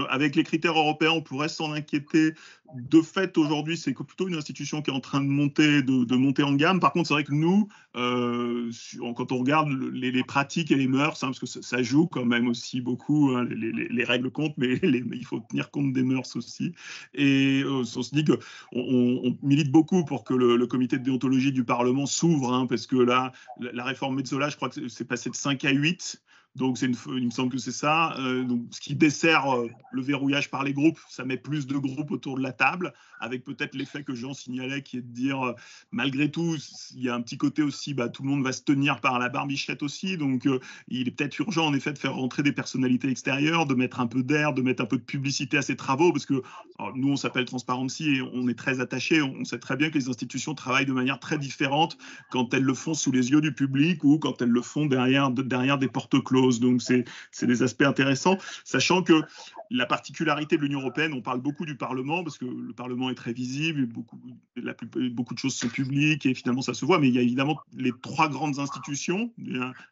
avec les critères européens, on pourrait s'en inquiéter. De fait, aujourd'hui, c'est plutôt une institution qui est en train de monter en gamme. Par contre, c'est vrai que nous, quand on regarde les pratiques et les mœurs, hein, parce que ça joue quand même aussi beaucoup, hein, les règles comptent, mais il faut tenir compte des mœurs aussi. Et on se dit qu'on milite beaucoup pour que le comité de déontologie du Parlement s'ouvre, hein, parce que là, la réforme Metsola, je crois que c'est passé de 5 à 8. Donc, il me semble que c'est ça. Donc, ce qui dessert le verrouillage par les groupes, ça met plus de groupes autour de la table, avec peut-être l'effet que Jean signalait, qui est de dire, malgré tout, il y a un petit côté aussi, tout le monde va se tenir par la barbichette aussi. Donc, il est peut-être urgent, en effet, de faire rentrer des personnalités extérieures, de mettre un peu d'air, de mettre un peu de publicité à ces travaux, parce que nous, on s'appelle Transparency et on est très attachés. On sait très bien que les institutions travaillent de manière très différente quand elles le font sous les yeux du public ou quand elles le font derrière des portes closes. Donc, c'est des aspects intéressants, sachant que la particularité de l'Union européenne, on parle beaucoup du Parlement, parce que le Parlement est très visible, beaucoup de choses sont publiques et finalement ça se voit, mais il y a évidemment les 3 grandes institutions,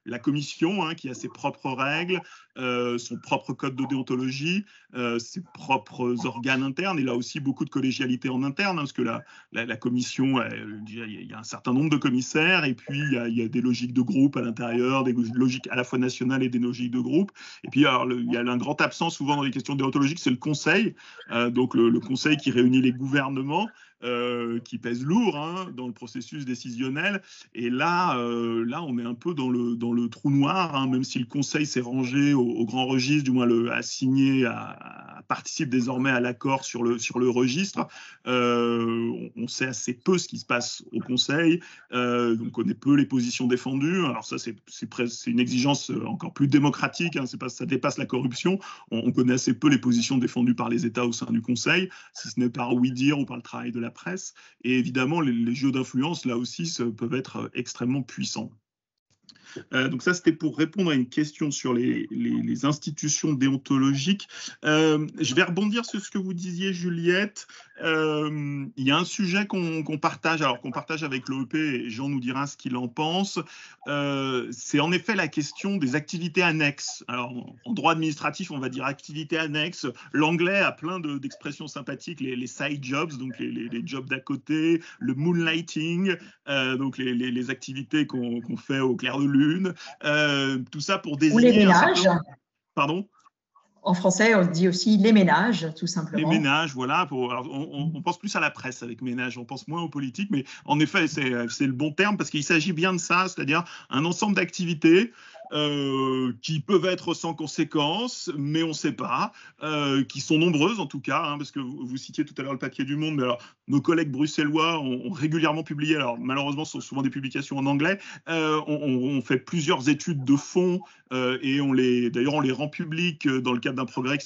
la Commission qui a ses propres règles, son propre code de déontologie, ses propres organes internes, et là aussi beaucoup de collégialité en interne, parce que la Commission, il y a un certain nombre de commissaires, et puis il y a des logiques de groupe à l'intérieur, des logiques à la fois nationales et des logiques de groupe. Et puis alors, il y a un grand absent souvent dans les questions déontologiques, c'est le Conseil, donc le Conseil qui réunit les gouvernements, qui pèse lourd dans le processus décisionnel. Et là, on est un peu dans le trou noir, même si le Conseil s'est rangé au grand registre, du moins a signé, participe désormais à l'accord sur le registre. On sait assez peu ce qui se passe au Conseil, on connaît peu les positions défendues. Alors ça, c'est une exigence encore plus démocratique, ça dépasse la corruption. On connaît assez peu les positions défendues par les États au sein du Conseil, si ce n'est par oui-dire ou par le travail de la presse. Et évidemment, les jeux d'influence, là aussi, peuvent être extrêmement puissants. Donc ça, c'était pour répondre à une question sur les institutions déontologiques. Je vais rebondir sur ce que vous disiez, Juliette. Il y a un sujet qu'on partage, qu'on partage avec l'OEP, et Jean nous dira ce qu'il en pense. C'est en effet la question des activités annexes. Alors, en droit administratif, on va dire activités annexes. L'anglais a plein d'expressions sympathiques, les side jobs, donc les jobs d'à côté, le moonlighting, donc les activités qu'on fait au clair de lune, tout ça pour désigner... Ou les ménages. Pardon ? En français, on dit aussi les ménages, tout simplement. Les ménages, voilà. On pense plus à la presse avec ménage, on pense moins aux politiques, mais en effet, c'est le bon terme, parce qu'il s'agit bien de ça, c'est-à-dire un ensemble d'activités qui peuvent être sans conséquence, mais on ne sait pas, qui sont nombreuses en tout cas, parce que vous citiez tout à l'heure le papier du Monde, mais alors nos collègues bruxellois ont régulièrement publié, alors malheureusement ce sont souvent des publications en anglais, on fait plusieurs études de fond, et d'ailleurs on les rend publiques dans le cadre d'un projet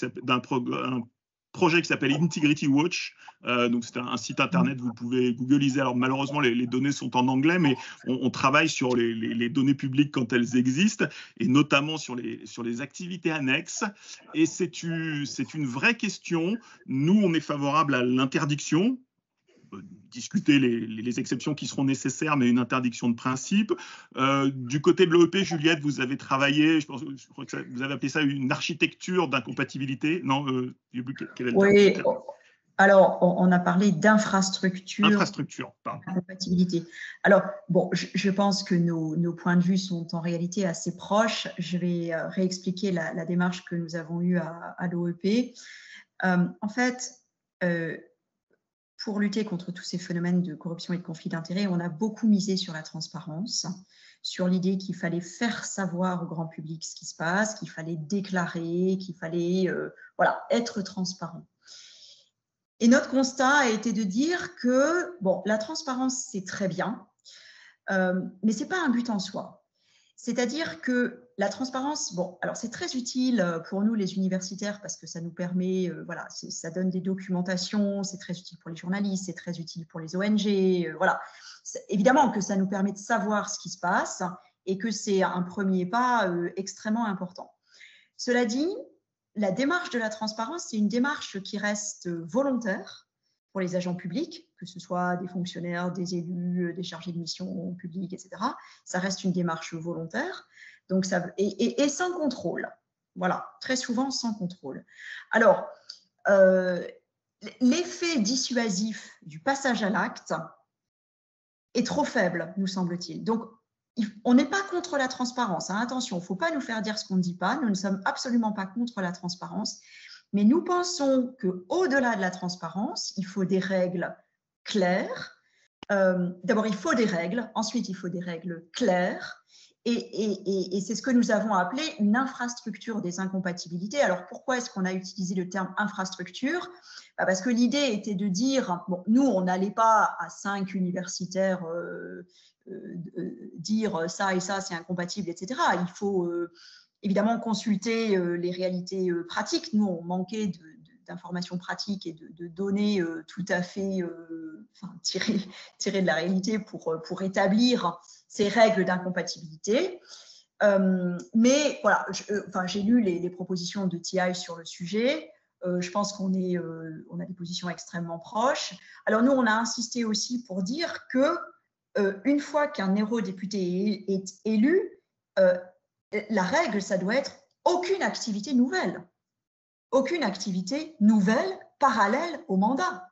qui s'appelle Integrity Watch. Donc c'est un site internet, vous pouvez googliser. Alors malheureusement les données sont en anglais, mais on travaille sur les données publiques quand elles existent, et notamment sur les activités annexes. Et c'est une vraie question. Nous, on est favorable à l'interdiction. Discuter les exceptions qui seront nécessaires, mais une interdiction de principe. Du côté de l'OEP, Juliette, vous avez travaillé, je crois que vous avez appelé ça une architecture d'incompatibilité. Non, oui, alors on a parlé d'infrastructure. Infrastructure, pardon. Incompatibilité. Alors, bon, je pense que nos points de vue sont en réalité assez proches. Je vais réexpliquer la démarche que nous avons eue à l'OEP. En fait, pour lutter contre tous ces phénomènes de corruption et de conflit d'intérêts, on a beaucoup misé sur la transparence, sur l'idée qu'il fallait faire savoir au grand public ce qui se passe, qu'il fallait déclarer, qu'il fallait être transparent. Et notre constat a été de dire que la transparence, c'est très bien, mais ce n'est pas un but en soi. C'est-à-dire que la transparence, alors c'est très utile pour nous les universitaires, parce que ça nous permet, ça donne des documentations, c'est très utile pour les journalistes, c'est très utile pour les ONG, évidemment que ça nous permet de savoir ce qui se passe et que c'est un premier pas extrêmement important. Cela dit, la démarche de la transparence, c'est une démarche qui reste volontaire pour les agents publics, que ce soit des fonctionnaires, des élus, des chargés de mission publique, etc. Ça reste une démarche volontaire, donc et sans contrôle. Voilà, très souvent sans contrôle. Alors, l'effet dissuasif du passage à l'acte est trop faible, nous semble-t-il. Donc, on n'est pas contre la transparence. Attention, il ne faut pas nous faire dire ce qu'on ne dit pas. Nous ne sommes absolument pas contre la transparence. Mais nous pensons qu'au-delà de la transparence, il faut des règles claires. D'abord, il faut des règles. Ensuite, il faut des règles claires. Et c'est ce que nous avons appelé une infrastructure des incompatibilités. Alors, pourquoi est-ce qu'on a utilisé le terme infrastructure? Parce que l'idée était de dire, bon, nous, on n'allait pas à 5 universitaires dire ça et ça, c'est incompatible, etc. Il faut évidemment consulter les réalités pratiques. Nous, on manquait d'informations pratiques et de données tout à fait tirées de la réalité pour établir ces règles d'incompatibilité. Mais voilà, j'ai lu les propositions de TI sur le sujet. Je pense qu'on a des positions extrêmement proches. Alors nous, on a insisté aussi pour dire que une fois qu'un eurodéputé est élu, la règle, ça doit être aucune activité nouvelle. Aucune activité nouvelle parallèle au mandat.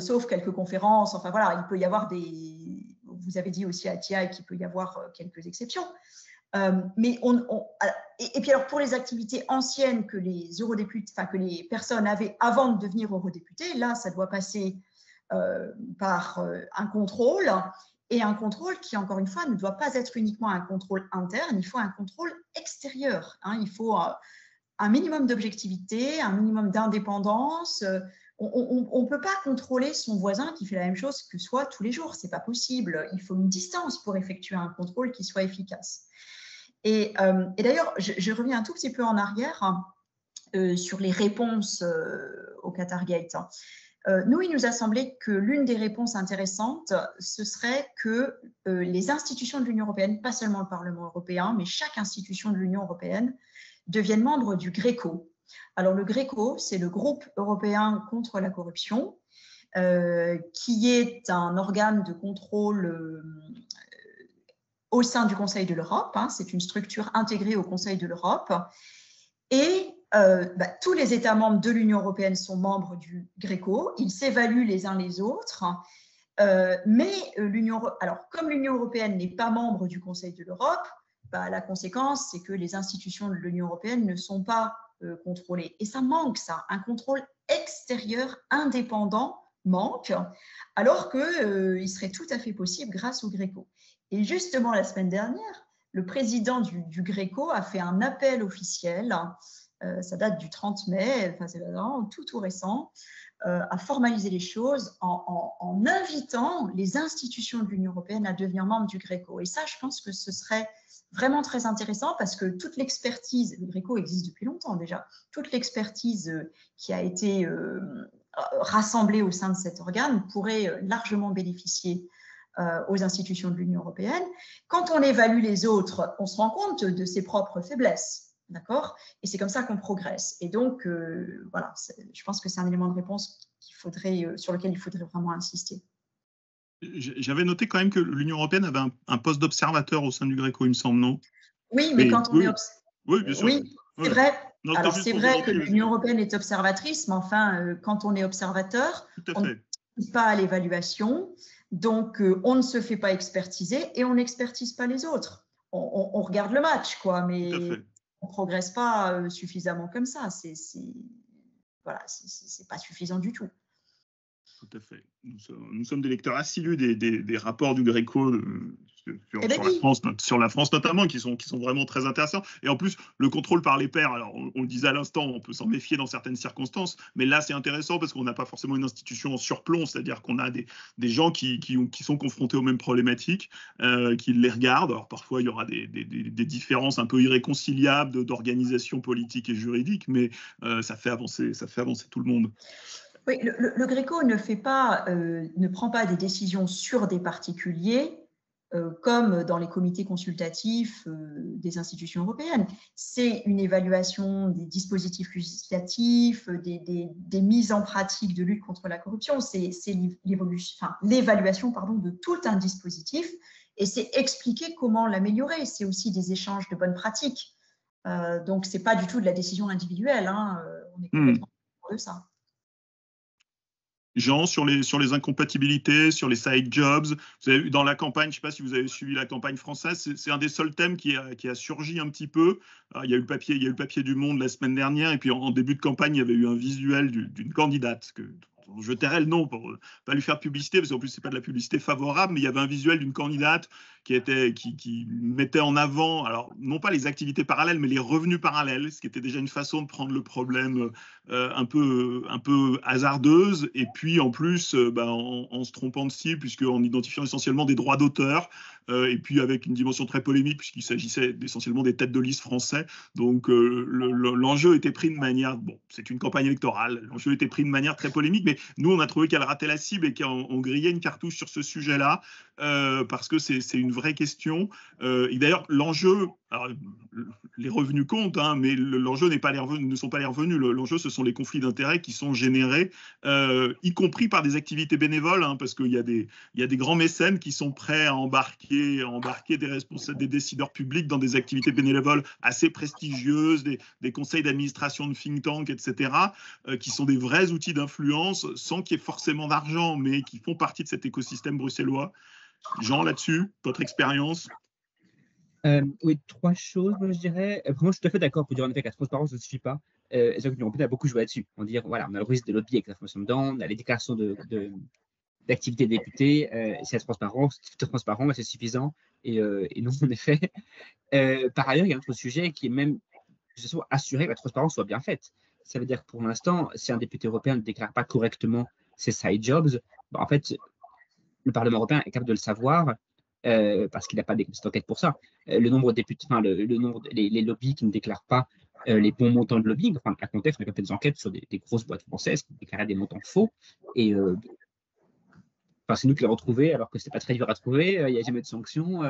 Sauf quelques conférences, enfin voilà, il peut y avoir vous avez dit aussi à TI qu'il peut y avoir quelques exceptions. Mais et puis alors pour les activités anciennes que les eurodéputés, enfin que les personnes avaient avant de devenir eurodéputés, là, ça doit passer par un contrôle, et un contrôle qui, encore une fois, ne doit pas être uniquement un contrôle interne, il faut un contrôle extérieur. Hein, il faut un minimum d'objectivité, un minimum d'indépendance. On ne peut pas contrôler son voisin qui fait la même chose que soi tous les jours, ce n'est pas possible. Il faut une distance pour effectuer un contrôle qui soit efficace. Et d'ailleurs, je reviens un tout petit peu en arrière sur les réponses au Qatargate. Nous, il nous a semblé que l'une des réponses intéressantes, ce serait que les institutions de l'Union européenne, pas seulement le Parlement européen, mais chaque institution de l'Union européenne, deviennent membres du GRECO. Alors, le GRECO, c'est le groupe européen contre la corruption, qui est un organe de contrôle au sein du Conseil de l'Europe. Hein, c'est une structure intégrée au Conseil de l'Europe. Et tous les États membres de l'Union européenne sont membres du GRECO. Ils s'évaluent les uns les autres. Mais comme l'Union européenne n'est pas membre du Conseil de l'Europe, la conséquence, c'est que les institutions de l'Union européenne ne sont pas contrôlées. Et ça manque, ça. Un contrôle extérieur indépendant manque, alors qu'il serait tout à fait possible grâce au GRECO. Et justement, la semaine dernière, le président du GRECO a fait un appel officiel, ça date du 30 mai, enfin, c'est vraiment tout récent, à formaliser les choses en invitant les institutions de l'Union européenne à devenir membres du GRECO. Et ça, je pense que ce serait vraiment très intéressant parce que toute l'expertise, le GRECO existe depuis longtemps déjà, toute l'expertise qui a été rassemblée au sein de cet organe pourrait largement bénéficier aux institutions de l'Union européenne. Quand on évalue les autres, on se rend compte de ses propres faiblesses, d'accord? Et c'est comme ça qu'on progresse. Et donc, voilà, je pense que c'est un élément de réponse sur lequel il faudrait vraiment insister. J'avais noté quand même que l'Union européenne avait un poste d'observateur au sein du GRECO, il me semble, non? Oui, mais quand on est oui, bien sûr. Oui, c'est vrai. Non, alors, c'est vrai que l'Union européenne est observatrice, mais enfin, quand on est observateur, on ne participe pas à l'évaluation. Donc, on ne se fait pas expertiser et on n'expertise pas les autres. On regarde le match, quoi, mais on ne progresse pas suffisamment comme ça. Voilà, c'est pas suffisant du tout. Tout à fait. Nous sommes des lecteurs assidus des rapports du GRECO sur la France notamment, qui sont vraiment très intéressants. Et en plus, le contrôle par les pairs, alors on le disait à l'instant, on peut s'en méfier dans certaines circonstances, mais là c'est intéressant parce qu'on n'a pas forcément une institution en surplomb, c'est-à-dire qu'on a des gens qui sont confrontés aux mêmes problématiques, qui les regardent. Alors parfois il y aura des différences un peu irréconciliables d'organisation politique et juridique, mais ça fait avancer tout le monde. Oui, le GRECO ne prend pas des décisions sur des particuliers comme dans les comités consultatifs des institutions européennes. C'est une évaluation des dispositifs législatifs, des mises en pratique de lutte contre la corruption. C'est l'évaluation de tout un dispositif et c'est expliquer comment l'améliorer. C'est aussi des échanges de bonnes pratiques. Donc, ce n'est pas du tout de la décision individuelle. Hein, on est complètement de ça. Jean, sur les incompatibilités, sur les side jobs, vous avez vu dans la campagne, je ne sais pas si vous avez suivi la campagne française, c'est un des seuls thèmes qui a surgi un petit peu. Alors, il y a eu le papier du Monde la semaine dernière, et puis en début de campagne, il y avait eu un visuel d'une candidate je tairai le nom pour ne pas lui faire publicité, parce qu'en plus, ce n'est pas de la publicité favorable, mais il y avait un visuel d'une candidate qui mettait en avant, alors non pas les activités parallèles, mais les revenus parallèles, ce qui était déjà une façon de prendre le problème un peu hasardeuse, et puis en plus en se trompant de cible, puisqu'en identifiant essentiellement des droits d'auteur, et puis avec une dimension très polémique, puisqu'il s'agissait essentiellement des têtes de liste français. Donc l'enjeu était pris de manière, bon, c'est une campagne électorale, l'enjeu était pris de manière très polémique, mais nous on a trouvé qu'elle ratait la cible et qu'on grillait une cartouche sur ce sujet-là, parce que c'est une vraie question. Et d'ailleurs l'enjeu, alors, les revenus comptent, hein, mais l'enjeu ne sont pas les revenus. L'enjeu, ce sont les conflits d'intérêts qui sont générés, y compris par des activités bénévoles, hein, parce qu'il y a des grands mécènes qui sont prêts à embarquer des décideurs publics dans des activités bénévoles assez prestigieuses, des conseils d'administration de think tank, etc., qui sont des vrais outils d'influence, sans qu'il y ait forcément d'argent, mais qui font partie de cet écosystème bruxellois. Jean, là-dessus, votre expérience? Oui, 3 choses, moi, je dirais. Moi, je suis tout à fait d'accord pour dire en effet que la transparence ne suffit pas. Et ça, l'Union européenne a beaucoup joué là-dessus. On dit, voilà, on a le risque de lobby avec l'information dedans, on a les déclarations d'activité des députés, c'est transparent, c'est suffisant. Et non, en effet. Par ailleurs, il y a un autre sujet qui est même, que ce soit assurer que la transparence soit bien faite. Ça veut dire que pour l'instant, si un député européen ne déclare pas correctement ses side jobs, en fait, le Parlement européen est capable de le savoir, parce qu'il n'a pas des commissions d'enquête pour ça. Le nombre de députés, enfin, le nombre les lobbies qui ne déclarent pas les bons montants de lobbying, enfin, à contexte, on a fait des enquêtes sur des grosses boîtes françaises qui déclaraient des montants faux. Et c'est nous qui l'avons trouvé, alors que ce n'est pas très dur à trouver, il n'y a jamais de sanctions.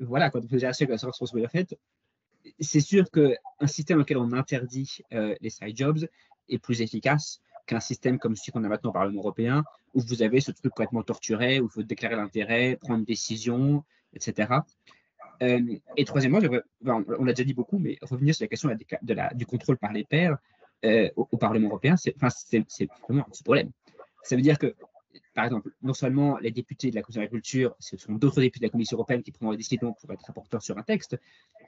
Voilà, quand on faisait assez que la sortie soit bien faite. C'est sûr qu'un système dans lequel on interdit les side jobs est plus efficace qu'un système comme celui qu'on a maintenant au Parlement européen, où vous avez ce truc complètement torturé, où il faut déclarer l'intérêt, prendre une décision, etc. Et troisièmement, on l'a déjà dit beaucoup, mais revenir sur la question du contrôle par les pairs au Parlement européen, c'est vraiment un petit problème. Ça veut dire que, par exemple, non seulement les députés de la Commission de l'agriculture, ce sont d'autres députés de la Commission européenne qui prendront des décisions pour être rapporteurs sur un texte,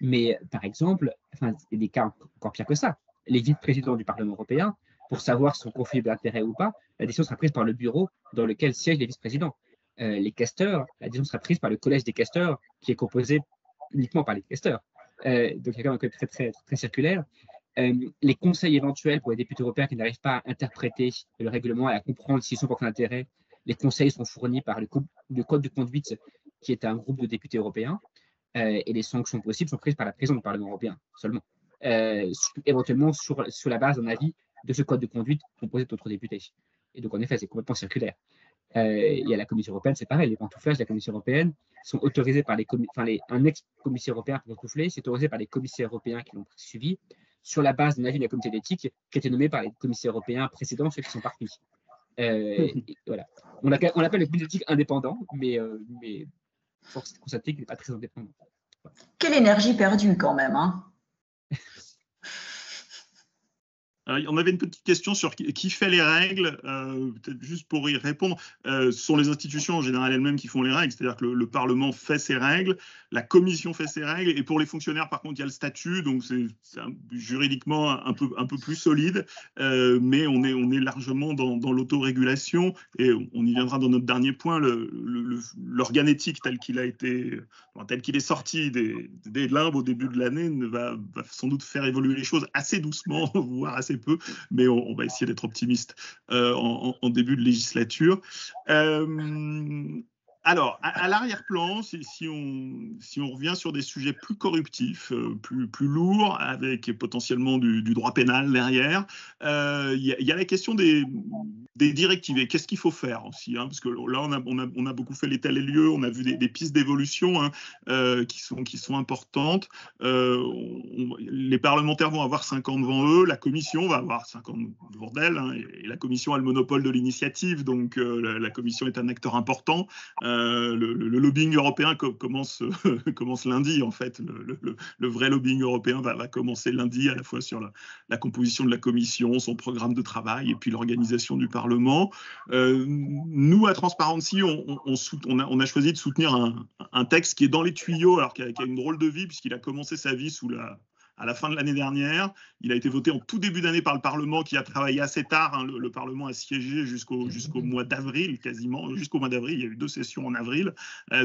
mais par exemple, il y a des cas encore pires que ça. Les vice-présidents du Parlement européen, pour savoir si son conflit d'intérêt ou pas, la décision sera prise par le bureau dans lequel siègent les vice-présidents. Les questeurs, la décision sera prise par le collège des questeurs, qui est composé uniquement par les questeurs. Donc il y a quand même un côté très, très, très circulaire. Les conseils éventuels pour les députés européens qui n'arrivent pas à interpréter le règlement et à comprendre s'ils sont pour d'intérêt, les conseils sont fournis par le code de conduite, qui est un groupe de députés européens, et les sanctions possibles sont prises par la présidente du Parlement européen seulement, éventuellement sur la base d'un avis de ce code de conduite composé d'autres députés. Et donc, en effet, c'est complètement circulaire. Il y a la Commission européenne, c'est pareil, les pantouflages de la Commission européenne sont autorisés par un ex-commissaire européen pour pantoufler, c'est autorisé par les commissaires européens qui l'ont suivi, sur la base d'un avis de la comité d'éthique qui a été nommé par les commissaires européens précédents, ceux qui sont partis. Voilà. On l'appelle le comité d'éthique indépendant, mais force est de constater qu'il n'est pas très indépendant. Voilà. Quelle énergie perdue quand même, hein. On avait une petite question sur qui fait les règles, peut-être juste pour y répondre. Ce sont les institutions en général elles-mêmes qui font les règles, c'est-à-dire que le Parlement fait ses règles, la Commission fait ses règles, et pour les fonctionnaires, par contre, il y a le statut, donc c'est juridiquement un peu plus solide, mais on est largement dans l'autorégulation, et on y viendra dans notre dernier point, l'organe éthique tel qu'il est sorti des limbes au début de l'année va sans doute faire évoluer les choses assez doucement, voire assez peu, mais on va essayer d'être optimiste en début de législature. Alors, à l'arrière-plan, si on revient sur des sujets plus corruptifs, plus lourds, avec potentiellement du droit pénal derrière, il y a la question des directives. Et qu'est-ce qu'il faut faire aussi, hein, parce que là, on a beaucoup fait l'état des lieux, on a vu des pistes d'évolution, hein, qui sont importantes. Les parlementaires vont avoir 5 ans devant eux, la Commission va avoir 5 ans devant elle, hein, et la Commission a le monopole de l'initiative, donc la Commission est un acteur important. Le lobbying européen commence lundi, en fait. Le vrai lobbying européen va commencer lundi, à la fois sur la composition de la Commission, son programme de travail et puis l'organisation du Parlement. Nous, à Transparency, on a choisi de soutenir un texte qui est dans les tuyaux, alors qui a une drôle de vie, puisqu'il a commencé sa vie sous à la fin de l'année dernière. Il a été voté en tout début d'année par le Parlement qui a travaillé assez tard. Hein. Le Parlement a siégé jusqu'au mois d'avril, quasiment. Jusqu'au mois d'avril, il y a eu 2 sessions en avril.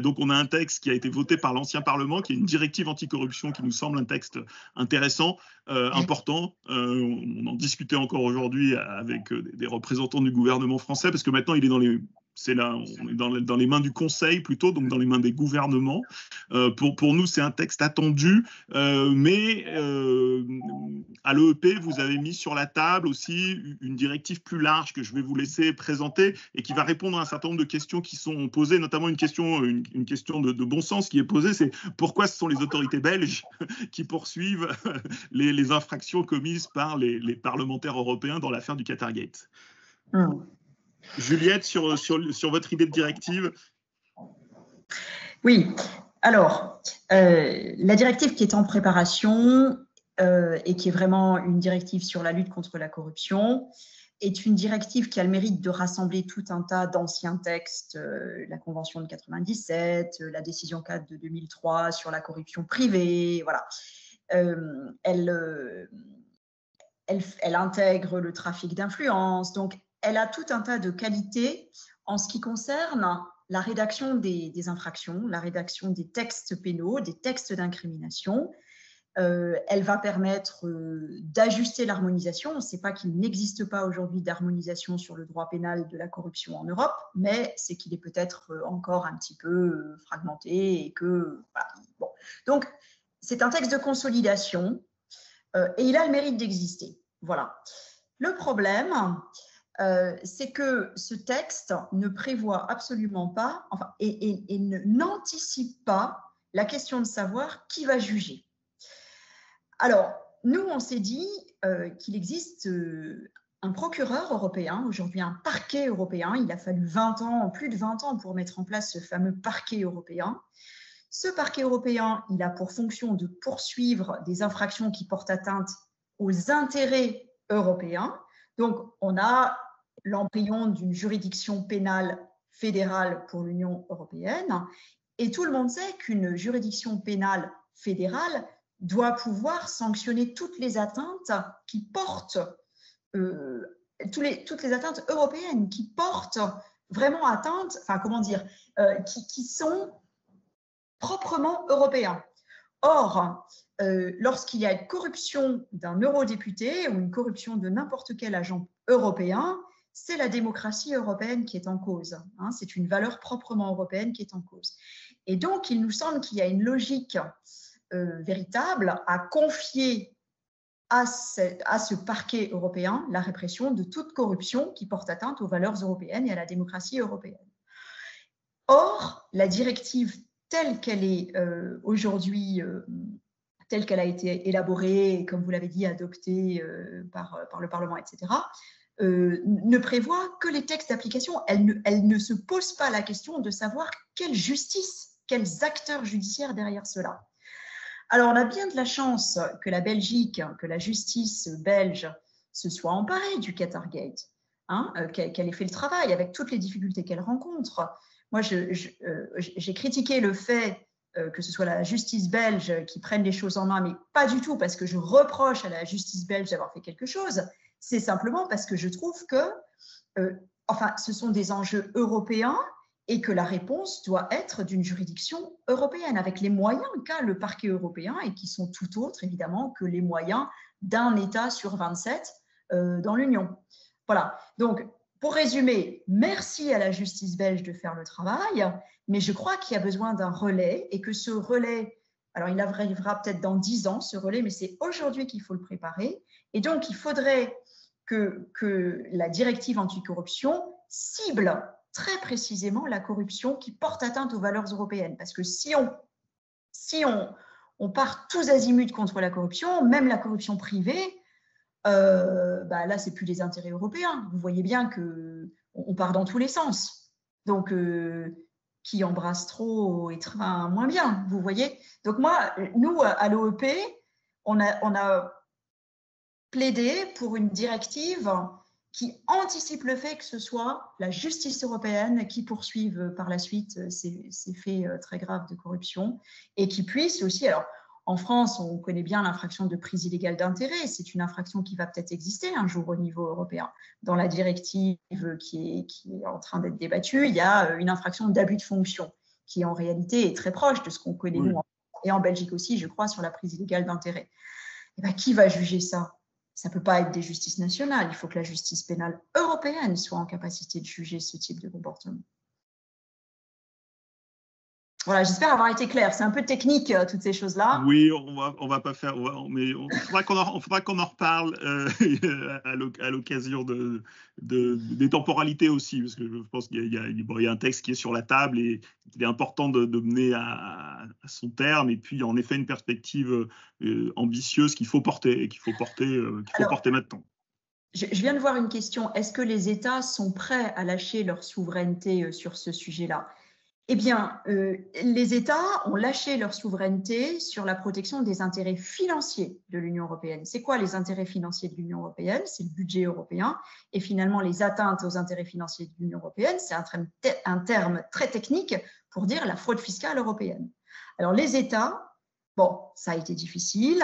Donc on a un texte qui a été voté par l'ancien Parlement, qui est une directive anticorruption qui nous semble un texte intéressant, important. On en discutait encore aujourd'hui avec des représentants du gouvernement français, parce que maintenant il est on est dans les mains du Conseil plutôt, donc dans les mains des gouvernements. Pour nous, c'est un texte attendu, mais à l'EEP, vous avez mis sur la table aussi une directive plus large que je vais vous laisser présenter et qui va répondre à un certain nombre de questions qui sont posées, notamment une question de bon sens qui est posée, c'est pourquoi ce sont les autorités belges qui poursuivent les infractions commises par les parlementaires européens dans l'affaire du Qatargate. Juliette, sur votre idée de directive. Oui, alors, la directive qui est en préparation et qui est vraiment une directive sur la lutte contre la corruption est une directive qui a le mérite de rassembler tout un tas d'anciens textes, la Convention de 97, la décision 4 de 2003 sur la corruption privée, voilà. Elle intègre le trafic d'influence, donc elle a tout un tas de qualités en ce qui concerne la rédaction des infractions, la rédaction des textes pénaux, des textes d'incrimination. Elle va permettre d'ajuster l'harmonisation. On ne sait pas qu'il n'existe pas aujourd'hui d'harmonisation sur le droit pénal de la corruption en Europe, mais c'est qu'il est peut-être encore un petit peu fragmenté et que… Voilà. Bon. Donc, c'est un texte de consolidation et il a le mérite d'exister. Voilà. Le problème… c'est que ce texte ne prévoit absolument pas, et n'anticipe pas la question de savoir qui va juger. Alors, nous, on s'est dit qu'il existe un procureur européen, aujourd'hui un parquet européen. Il a fallu plus de 20 ans pour mettre en place ce fameux parquet européen. Ce parquet européen, il a pour fonction de poursuivre des infractions qui portent atteinte aux intérêts européens. Donc, on a l'embryon d'une juridiction pénale fédérale pour l'Union européenne. Et tout le monde sait qu'une juridiction pénale fédérale doit pouvoir sanctionner toutes les atteintes qui portent, toutes les atteintes européennes qui portent vraiment atteinte, qui sont proprement européens. Or, lorsqu'il y a une corruption d'un eurodéputé ou une corruption de n'importe quel agent européen, c'est la démocratie européenne qui est en cause. Hein, c'est une valeur proprement européenne qui est en cause. Et donc, il nous semble qu'il y a une logique véritable à confier à ce parquet européen la répression de toute corruption qui porte atteinte aux valeurs européennes et à la démocratie européenne. Or, la directive telle qu'elle est aujourd'hui, telle qu'elle a été élaborée, comme vous l'avez dit, adoptée par le Parlement, etc., ne prévoit que les textes d'application. Elle ne se pose pas la question de savoir quelle justice, quels acteurs judiciaires derrière cela. Alors, on a bien de la chance que la Belgique, que la justice belge se soit emparée du Qatargate, hein, qu'elle ait fait le travail avec toutes les difficultés qu'elle rencontre. Moi, j'ai critiqué le fait que ce soit la justice belge qui prenne les choses en main, mais pas du tout parce que je reproche à la justice belge d'avoir fait quelque chose. C'est simplement parce que je trouve que ce sont des enjeux européens et que la réponse doit être d'une juridiction européenne, avec les moyens qu'a le parquet européen et qui sont tout autres, évidemment, que les moyens d'un État sur 27 dans l'Union. Voilà. Donc, pour résumer, merci à la justice belge de faire le travail, mais je crois qu'il y a besoin d'un relais et que ce relais, alors il arrivera peut-être dans 10 ans, ce relais, mais c'est aujourd'hui qu'il faut le préparer. Et donc, il faudrait que la directive anticorruption cible très précisément la corruption qui porte atteinte aux valeurs européennes. Parce que si on part tous azimuts contre la corruption, même la corruption privée, là, c'est plus les intérêts européens. Vous voyez bien qu'on part dans tous les sens. Donc, qui embrasse trop étreint moins bien, vous voyez. Donc moi, nous, à l'OEP, on a plaidé pour une directive qui anticipe le fait que ce soit la justice européenne qui poursuive par la suite ces faits très graves de corruption et qui puisse aussi… Alors, En France, on connaît bien l'infraction de prise illégale d'intérêt. C'est une infraction qui va peut-être exister un jour au niveau européen. Dans la directive qui est en train d'être débattue, il y a une infraction d'abus de fonction qui en réalité est très proche de ce qu'on connaît nous, et en Belgique aussi, je crois, sur la prise illégale d'intérêt. Et bien, qui va juger ça? Ça ne peut pas être des justices nationales. Il faut que la justice pénale européenne soit en capacité de juger ce type de comportement. Voilà, j'espère avoir été clair. C'est un peu technique, toutes ces choses-là. Oui, on va pas faire, mais il faudra qu'on en reparle à l'occasion des temporalités aussi, parce que je pense qu'il y a un texte qui est sur la table et qu'il est important de mener à son terme, et puis en effet une perspective ambitieuse qu'il faut porter maintenant. Je viens de voir une question. Est-ce que les États sont prêts à lâcher leur souveraineté sur ce sujet-là? Eh bien, les États ont lâché leur souveraineté sur la protection des intérêts financiers de l'Union européenne. C'est quoi les intérêts financiers de l'Union européenne? C'est le budget européen. Et finalement, les atteintes aux intérêts financiers de l'Union européenne, c'est un terme très technique pour dire la fraude fiscale européenne. Alors, les États, bon, ça a été difficile.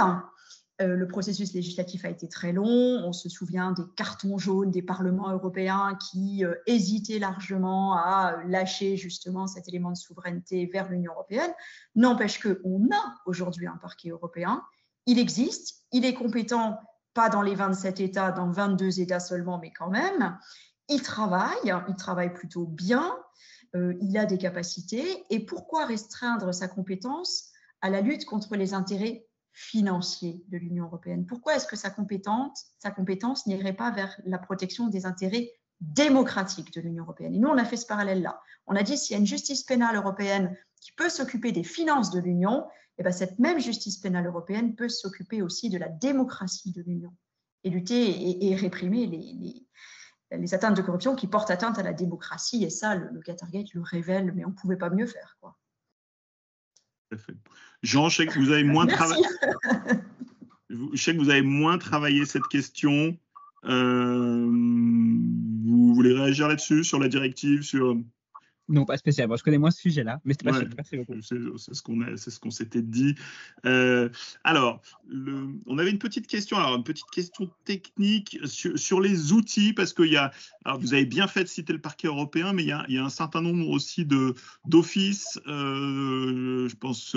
Le processus législatif a été très long. On se souvient des cartons jaunes des parlements européens qui hésitaient largement à lâcher justement cet élément de souveraineté vers l'Union européenne. N'empêche qu'on a aujourd'hui un parquet européen. Il existe, il est compétent, pas dans les 27 États, dans 22 États seulement, mais quand même. Il travaille plutôt bien, il a des capacités. Et pourquoi restreindre sa compétence à la lutte contre les intérêts financier de l'Union européenne? Pourquoi est-ce que sa compétence n'irait pas vers la protection des intérêts démocratiques de l'Union européenne? Et nous, on a fait ce parallèle-là. On a dit, s'il y a une justice pénale européenne qui peut s'occuper des finances de l'Union, eh bien, cette même justice pénale européenne peut s'occuper aussi de la démocratie de l'Union et lutter et réprimer les atteintes de corruption qui portent atteinte à la démocratie. Et ça, le Qatargate le révèle, mais on ne pouvait pas mieux faire, quoi. Jean, je sais que vous avez moins travaillé. Je sais que vous avez moins travaillé cette question. Vous voulez réagir là-dessus, sur la directive, sur... Non, pas spécialement. Je connais moins ce sujet-là, mais c'était pas sûr. Merci beaucoup. C'est ce qu'on s'était dit. Alors, on avait une petite question technique sur les outils, parce qu'il y a, alors vous avez bien fait de citer le parquet européen, mais il y a un certain nombre aussi d'offices, je pense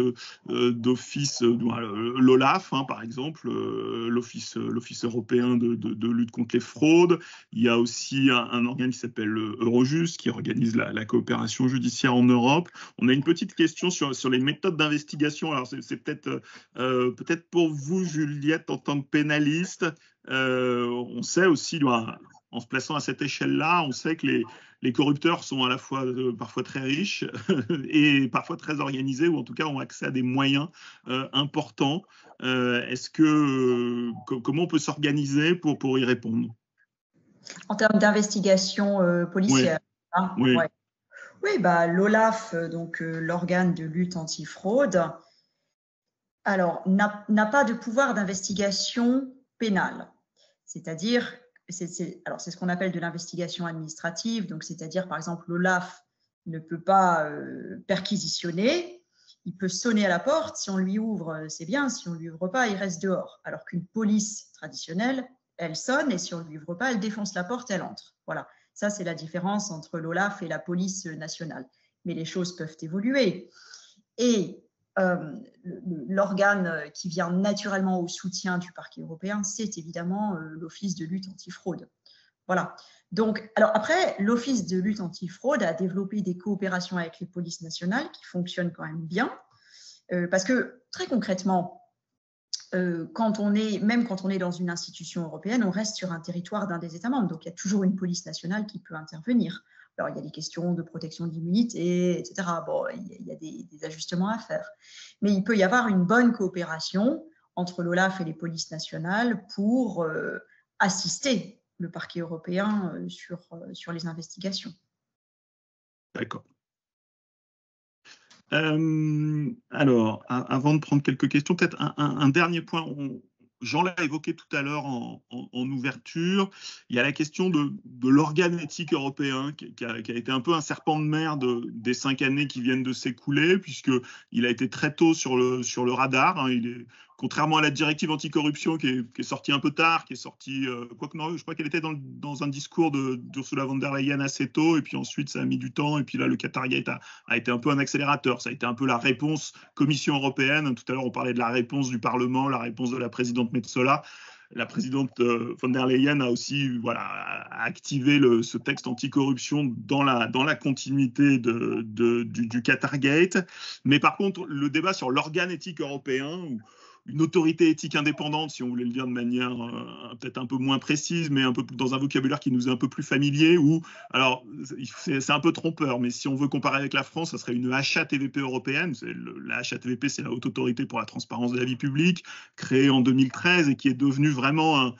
d'offices, l'OLAF, hein, par exemple, l'office européen de lutte contre les fraudes. Il y a aussi un organe qui s'appelle Eurojust, qui organise la coopération judiciaire en Europe. On a une petite question sur les méthodes d'investigation. Alors, c'est peut-être pour vous, Juliette, en tant que pénaliste. On sait aussi, en se plaçant à cette échelle-là, on sait que les corrupteurs sont à la fois parfois très riches et parfois très organisés, ou en tout cas ont accès à des moyens importants. Comment on peut s'organiser pour y répondre? En termes d'investigation policière. Oui. Hein, Oui. Ouais. Oui, bah, l'OLAF, donc l'organe de lutte antifraude, alors n'a pas de pouvoir d'investigation pénale. C'est-à-dire, c'est ce qu'on appelle de l'investigation administrative. Donc, c'est-à-dire, par exemple, l'OLAF ne peut pas perquisitionner. Il peut sonner à la porte. Si on lui ouvre, c'est bien. Si on ne lui ouvre pas, il reste dehors. Alors qu'une police traditionnelle, elle sonne, et si on ne lui ouvre pas, elle défonce la porte, elle entre. Voilà. Ça, c'est la différence entre l'OLAF et la police nationale. Mais les choses peuvent évoluer. Et l'organe qui vient naturellement au soutien du parquet européen, c'est évidemment l'Office de lutte antifraude. Voilà. Donc, alors après, l'Office de lutte antifraude a développé des coopérations avec les polices nationales qui fonctionnent quand même bien. Parce que, très concrètement, quand on est dans une institution européenne, on reste sur un territoire d'un des États membres. Donc, il y a toujours une police nationale qui peut intervenir. Alors, il y a des questions de protection de l'immunité, etc. Bon, il y a des ajustements à faire. Mais il peut y avoir une bonne coopération entre l'OLAF et les polices nationales pour assister le parquet européen sur les investigations. D'accord. Alors, avant de prendre quelques questions, peut-être un dernier point. Jean l'a évoqué tout à l'heure en ouverture, il y a la question de l'organe éthique européen qui a été un peu un serpent de mer des 5 années qui viennent de s'écouler, puisqu'il a été très tôt sur le radar. Hein. Contrairement à la directive anticorruption qui est sortie un peu tard, qui est sortie, quoique non, je crois qu'elle était dans un discours d'Ursula von der Leyen assez tôt, et puis ensuite ça a mis du temps, et puis là le Qatargate a été un peu un accélérateur. Ça a été un peu la réponse Commission européenne. Tout à l'heure on parlait de la réponse du Parlement, la réponse de la présidente Metsola. La présidente von der Leyen a aussi activé ce texte anticorruption dans la continuité du Qatargate. Mais par contre, le débat sur l'organe éthique européen, une autorité éthique indépendante, si on voulait le dire de manière peut-être un peu moins précise, mais un peu dans un vocabulaire qui nous est un peu plus familier, alors c'est un peu trompeur, mais si on veut comparer avec la France, ça serait une HATVP européenne. La HATVP, c'est la Haute Autorité pour la Transparence de la Vie publique, créée en 2013 et qui est devenue vraiment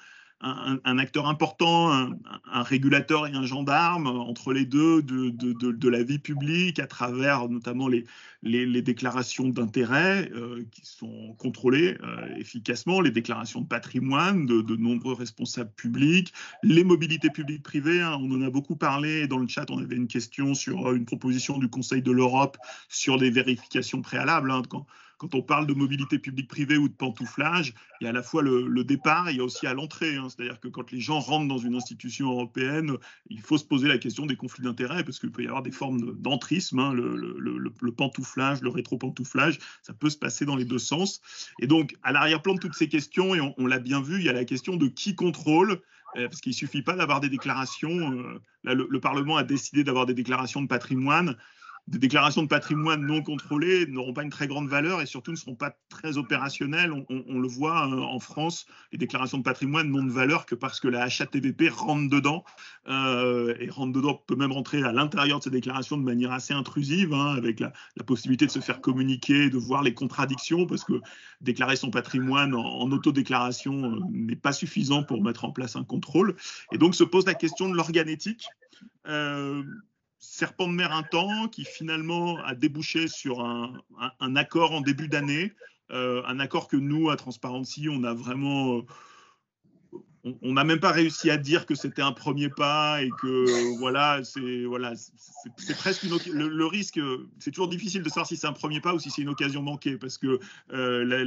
un acteur important, un régulateur et un gendarme entre les deux de la vie publique à travers notamment les déclarations d'intérêt qui sont contrôlées efficacement, les déclarations de patrimoine de nombreux responsables publics, les mobilités publiques-privées. Hein, on en a beaucoup parlé. Dans le chat, on avait une question sur une proposition du Conseil de l'Europe sur des vérifications préalables. Hein, quand on parle de mobilité publique-privée ou de pantouflage, il y a à la fois le départ et il y a aussi à l'entrée. Hein. C'est-à-dire que quand les gens rentrent dans une institution européenne, il faut se poser la question des conflits d'intérêts parce qu'il peut y avoir des formes d'entrisme. Hein. Le pantouflage, le rétro-pantouflage, ça peut se passer dans les deux sens. Et donc, à l'arrière-plan de toutes ces questions, et on l'a bien vu, il y a la question de qui contrôle. Parce qu'il ne suffit pas d'avoir des déclarations. Là, le Parlement a décidé d'avoir des déclarations de patrimoine. Des déclarations de patrimoine non contrôlées n'auront pas une très grande valeur et surtout ne seront pas très opérationnelles. On le voit en France, les déclarations de patrimoine n'ont de valeur que parce que la HATVP rentre dedans et rentre dedans, peut même rentrer à l'intérieur de ces déclarations de manière assez intrusive, hein, avec la possibilité de se faire communiquer, de voir les contradictions, parce que déclarer son patrimoine en autodéclaration n'est pas suffisant pour mettre en place un contrôle. Et donc se pose la question de l'organe éthique. Serpent de mer un temps qui finalement a débouché sur un accord en début d'année, un accord que nous, à Transparency, on a vraiment... on n'a même pas réussi à dire que c'était un premier pas et que c'est presque le risque. C'est toujours difficile de savoir si c'est un premier pas ou si c'est une occasion manquée parce que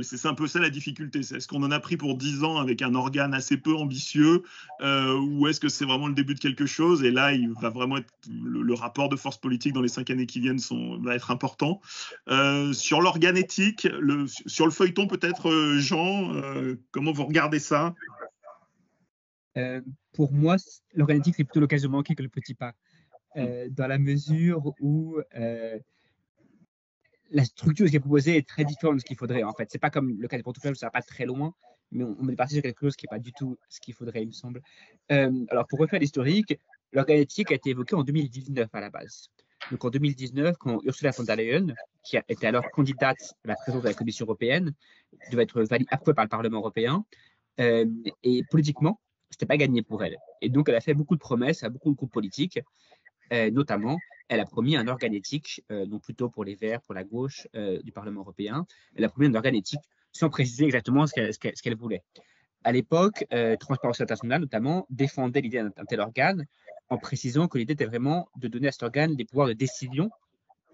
c'est un peu ça la difficulté. Est-ce qu'on en a pris pour 10 ans avec un organe assez peu ambitieux ou est-ce que c'est vraiment le début de quelque chose? Et là, il va vraiment être le rapport de force politique dans les 5 années qui viennent va être important. Sur l'organe éthique, sur le feuilleton peut-être, Jean, comment vous regardez ça? Pour moi, l'organe éthique, c'est plutôt l'occasion manquée que le petit pas, dans la mesure où la structure qui est proposée est très différente de ce qu'il faudrait. En fait, c'est pas comme le cas des pantouflages, ça va pas très loin, mais on est parti sur quelque chose qui n'est pas du tout ce qu'il faudrait, il me semble. Alors, pour refaire l'historique, l'organe éthique a été évoqué en 2019 à la base. Donc, en 2019, quand Ursula von der Leyen, qui était alors candidate à la présidence de la Commission européenne, devait être approuvée par le Parlement européen, et politiquement, c'était pas gagné pour elle. Et donc, elle a fait beaucoup de promesses à beaucoup de groupes politiques, notamment, elle a promis un organe éthique, donc plutôt pour les Verts, pour la gauche du Parlement européen. Elle a promis un organe éthique sans préciser exactement ce qu'elle voulait. À l'époque, Transparency International, notamment, défendait l'idée d'un tel organe en précisant que l'idée était vraiment de donner à cet organe des pouvoirs de décision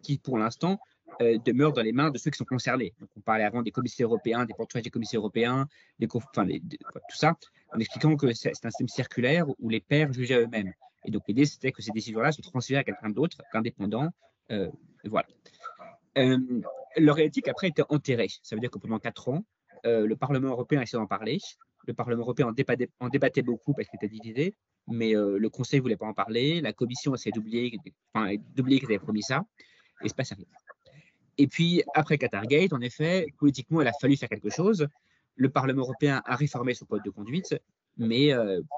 qui, pour l'instant, demeurent dans les mains de ceux qui sont concernés. Donc, on parlait avant des commissaires européens, des porte-parole des commissaires européens, tout ça, en expliquant que c'est un système circulaire où les pairs jugeaient eux-mêmes. Et donc, l'idée, c'était que ces décisions-là se transféraient à quelqu'un d'autre, indépendant. Voilà. L'organe éthique, après, était enterré. Ça veut dire que pendant 4 ans, le Parlement européen essayait d'en parler. Le Parlement européen en débattait beaucoup parce qu'il était divisé, mais le Conseil ne voulait pas en parler. La Commission essayait d'oublier qu'ils avaient promis ça. Et il se passe rien. Et puis, après Qatargate, en effet, politiquement, il a fallu faire quelque chose. Le Parlement européen a réformé son code de conduite, mais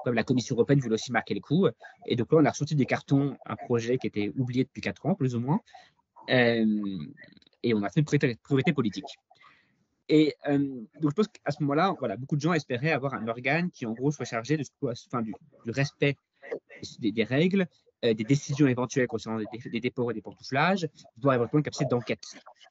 comme la Commission européenne voulait aussi marquer le coup, et donc là, on a ressorti des cartons, un projet qui était oublié depuis 4 ans, plus ou moins, et on a fait une priorité politique. Et donc, je pense qu'à ce moment-là, voilà, beaucoup de gens espéraient avoir un organe qui, en gros, soit chargé du respect des règles, des décisions éventuelles concernant des dépôts et des pantouflages doit éventuellement être capacité d'enquête.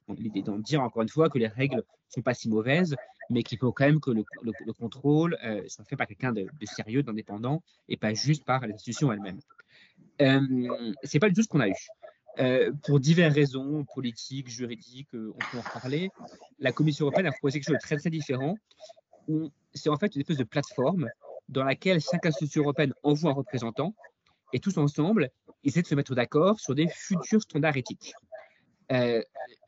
L'idée d'en dire encore une fois que les règles ne sont pas si mauvaises, mais qu'il faut quand même que le contrôle soit fait par quelqu'un de sérieux, d'indépendant, et pas juste par les institutions elles-mêmes. Ce n'est pas du tout ce qu'on a eu. Pour diverses raisons, politiques, juridiques, on peut en reparler, la Commission européenne a proposé quelque chose de très, très différent. C'est en fait une espèce de plateforme dans laquelle chaque institution européenne envoie un représentant, et tous ensemble, ils essaient de se mettre d'accord sur des futurs standards éthiques.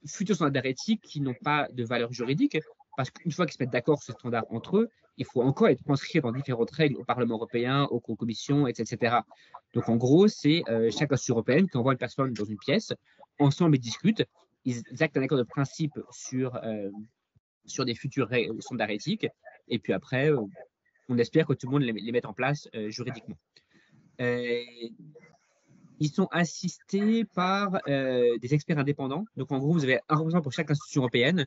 Futurs standards éthiques qui n'ont pas de valeur juridique, parce qu'une fois qu'ils se mettent d'accord sur ces standards entre eux, il faut encore être transcrit dans différentes règles au Parlement européen, aux commissions, etc. Donc en gros, c'est chaque institution européenne qui envoie une personne dans une pièce, ensemble ils discutent, ils actent un accord de principe sur des futurs standards éthiques, et puis après, on espère que tout le monde les mette en place juridiquement. Ils sont assistés par des experts indépendants. Donc, en gros, vous avez un représentant pour chaque institution européenne,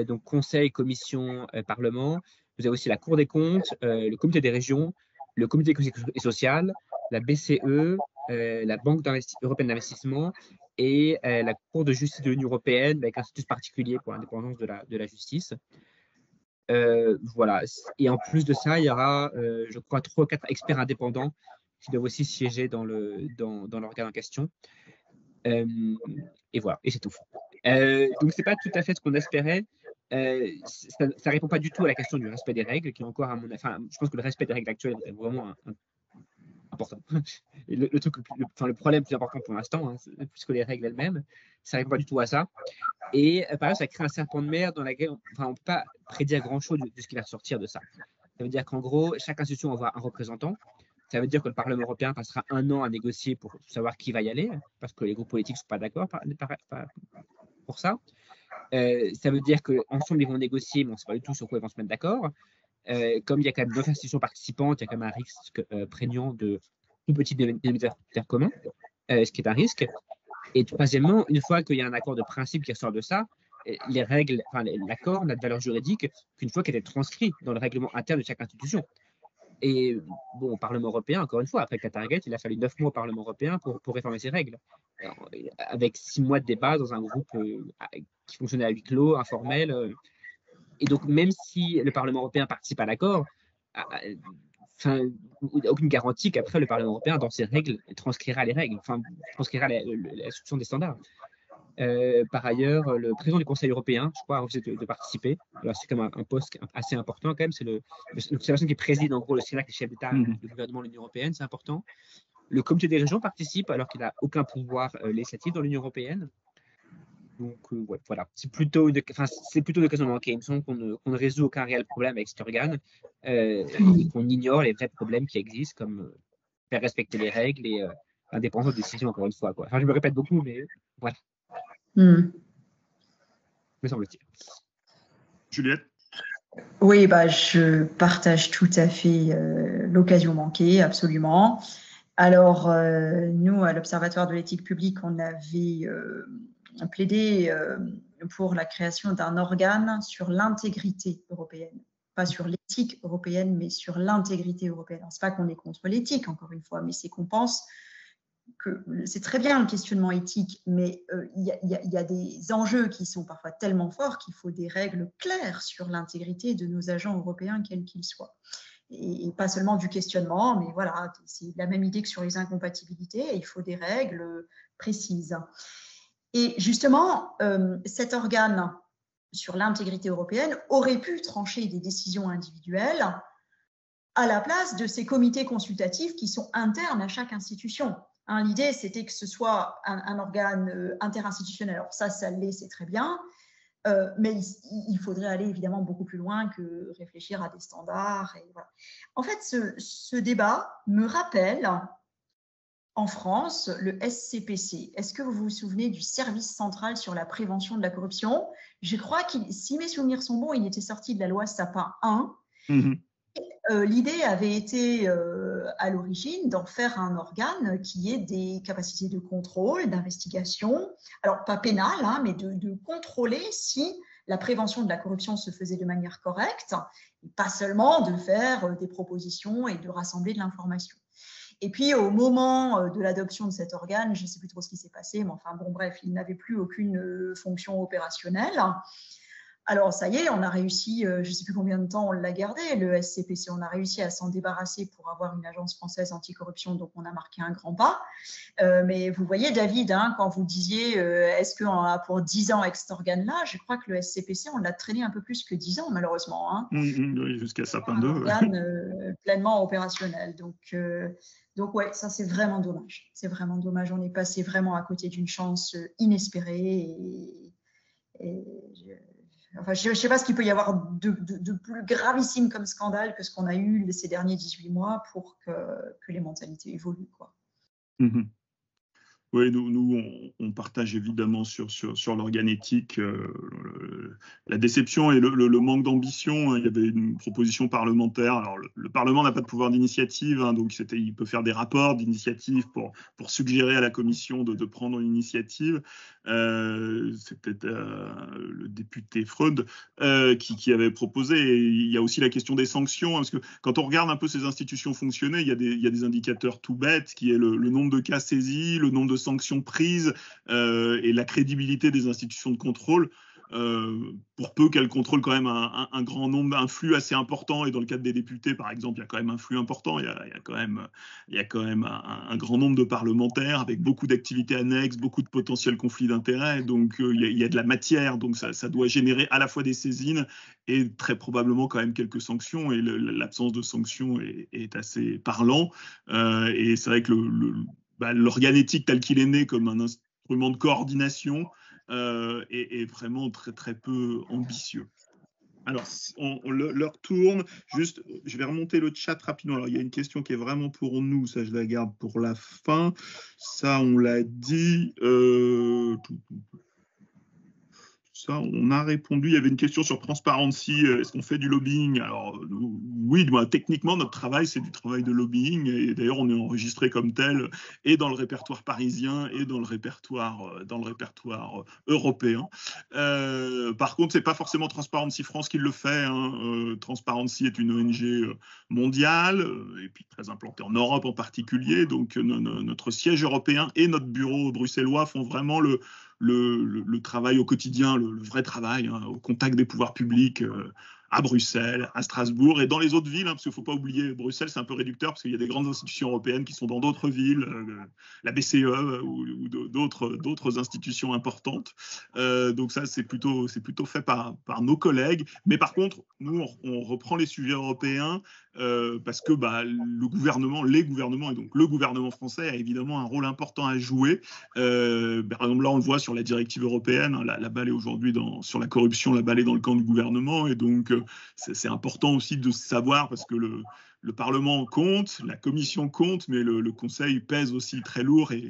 donc Conseil, Commission, Parlement. Vous avez aussi la Cour des comptes, le Comité des régions, le Comité économique et social, la BCE, la Banque européenne d'investissement et la Cour de justice de l'Union européenne, avec un statut particulier pour l'indépendance de la justice. Voilà. Et en plus de ça, il y aura, je crois, 3 ou 4 experts indépendants qui doivent aussi siéger dans l'organe en question. Et voilà, et c'est tout. Donc, ce n'est pas tout à fait ce qu'on espérait. Ça ne répond pas du tout à la question du respect des règles, qui est encore, à mon avis, enfin, je pense que le respect des règles actuelles est vraiment important. Et le problème plus important pour l'instant, hein, plus que les règles elles-mêmes, ça ne répond pas du tout à ça. Et par exemple, ça crée un serpent de mer dans lequel on ne peut pas prédire grand-chose de ce qui va ressortir de ça. Ça veut dire qu'en gros, chaque institution envoie un représentant. Ça veut dire que le Parlement européen passera 1 an à négocier pour savoir qui va y aller, parce que les groupes politiques ne sont pas d'accord pour ça. Ça veut dire qu'ensemble, ils vont négocier, mais on ne sait pas du tout sur quoi ils vont se mettre d'accord. Comme il y a quand même 9 institutions participantes, il y a quand même un risque prégnant de tout petit dénominateur commun, ce qui est un risque. Et troisièmement, une fois qu'il y a un accord de principe qui ressort de ça, les règles, enfin, l'accord n'a de valeur juridique qu'une fois qu'il est transcrit dans le règlement interne de chaque institution. Et bon, au Parlement européen, encore une fois, après Qatargate, il a fallu 9 mois au Parlement européen pour réformer ces règles. Alors, avec 6 mois de débat dans un groupe qui fonctionnait à huis clos, informel. Et donc, même si le Parlement européen participe à l'accord, aucune garantie qu'après le Parlement européen, dans ses règles, transcrira les règles, enfin, transcrira l'instruction des standards. Par ailleurs, le président du Conseil européen, je crois, a refusé de participer. Alors, c'est quand même un poste assez important, quand même. C'est la personne qui préside, en gros, le Sénat, qui est chef d'État du gouvernement de l'Union européenne, c'est important. Le Comité des régions participe, alors qu'il n'a aucun pouvoir législatif dans l'Union européenne. Donc, ouais, voilà. C'est plutôt une occasion manquée. Il me semble qu'on ne résout aucun réel problème avec cet organe et qu'on ignore les vrais problèmes qui existent, comme faire respecter les règles et l'indépendance de décision, encore une fois, quoi. Enfin, je me répète beaucoup, mais voilà. Me semble-t-il. Juliette? Oui, je partage tout à fait l'occasion manquée, absolument. Alors, nous, à l'Observatoire de l'éthique publique, on avait plaidé pour la création d'un organe sur l'intégrité européenne. Pas sur l'éthique européenne, mais sur l'intégrité européenne. Ce n'est pas qu'on est contre l'éthique, encore une fois, mais c'est qu'on pense que c'est très bien le questionnement éthique, mais il y a des enjeux qui sont parfois tellement forts qu'il faut des règles claires sur l'intégrité de nos agents européens, quels qu'ils soient. Et pas seulement du questionnement, mais voilà, c'est la même idée que sur les incompatibilités, il faut des règles précises. Et justement, cet organe sur l'intégrité européenne aurait pu trancher des décisions individuelles à la place de ces comités consultatifs qui sont internes à chaque institution. L'idée, c'était que ce soit un organe interinstitutionnel. Alors ça l'est, c'est très bien, mais il faudrait aller évidemment beaucoup plus loin que réfléchir à des standards. Et voilà. En fait, ce débat me rappelle, en France, le SCPC. Est-ce que vous vous souvenez du Service central sur la prévention de la corruption? Je crois si mes souvenirs sont bons, il était sorti de la loi Sapin 1. L'idée avait été à l'origine d'en faire un organe qui ait des capacités de contrôle, d'investigation, alors pas pénale, mais de contrôler si la prévention de la corruption se faisait de manière correcte, et pas seulement de faire des propositions et de rassembler de l'information. Et puis, au moment de l'adoption de cet organe, je ne sais plus trop ce qui s'est passé, mais enfin, bon, bref, il n'avait plus aucune fonction opérationnelle. Alors, ça y est, on a réussi, je ne sais plus combien de temps on l'a gardé, le SCPC, on a réussi à s'en débarrasser pour avoir une agence française anticorruption, donc on a marqué un grand pas. Mais vous voyez, David, hein, quand vous disiez, est-ce qu'on a pour 10 ans avec cet organe-là, je crois que le SCPC, on l'a traîné un peu plus que 10 ans, malheureusement. Hein. Oui, jusqu'à Sapin 2. Un organe pleinement opérationnel. Donc ouais, ça c'est vraiment dommage. C'est vraiment dommage. On est passé vraiment à côté d'une chance inespérée. Enfin, je ne sais pas ce qu'il peut y avoir de plus gravissime comme scandale que ce qu'on a eu ces derniers 18 mois pour que les mentalités évoluent, quoi. Oui, nous on partage évidemment sur l'organe éthique la déception et le manque d'ambition. Il y avait une proposition parlementaire. Alors, le Parlement n'a pas de pouvoir d'initiative, hein, donc il peut faire des rapports d'initiative pour suggérer à la Commission de prendre une initiative. C'était le député Freud qui avait proposé. Et il y a aussi la question des sanctions, hein, parce que quand on regarde un peu ces institutions fonctionner, il y a des indicateurs tout bêtes, qui est le nombre de cas saisis, le nombre de sanctions prises et la crédibilité des institutions de contrôle. Pour peu qu'elles contrôlent quand même un grand nombre, un flux assez important, et dans le cadre des députés, par exemple, il y a quand même un flux important, il y a quand même un grand nombre de parlementaires avec beaucoup d'activités annexes, beaucoup de potentiels conflits d'intérêts, donc il y a de la matière, donc ça doit générer à la fois des saisines et très probablement quand même quelques sanctions, et l'absence de sanctions est assez parlant, et c'est vrai que l'organe éthique tel qu'il est né comme un instrument de coordination est vraiment très très peu ambitieux. Alors, l'heure tourne. Juste, je vais remonter le chat rapidement. Alors, il y a une question qui est vraiment pour nous. Ça, je la garde pour la fin. Ça, on l'a dit. Ça, on a répondu. Il y avait une question sur Transparency. Est-ce qu'on fait du lobbying? Alors, oui, techniquement, notre travail, c'est du travail de lobbying. Et d'ailleurs, on est enregistré comme tel, et dans le répertoire parisien, et dans le répertoire européen. Par contre, c'est pas forcément Transparency France qui le fait. Hein. Transparency est une ONG mondiale, et puis très implantée en Europe en particulier. Donc, notre siège européen et notre bureau bruxellois font vraiment le travail au quotidien, le vrai travail, hein, au contact des pouvoirs publics à Bruxelles, à Strasbourg et dans les autres villes, hein, parce qu'il ne faut pas oublier, Bruxelles, c'est un peu réducteur parce qu'il y a des grandes institutions européennes qui sont dans d'autres villes, la BCE ou d'autres institutions importantes. Donc ça, c'est plutôt fait par nos collègues. Mais par contre, nous, on reprend les sujets européens parce que les gouvernements, et donc le gouvernement français a évidemment un rôle important à jouer. Par exemple, là, on le voit sur la directive européenne, hein, la balle est aujourd'hui sur la corruption, la balle est dans le camp du gouvernement, et donc c'est important aussi de savoir, parce que le Parlement compte, la Commission compte, mais le Conseil pèse aussi très lourd, et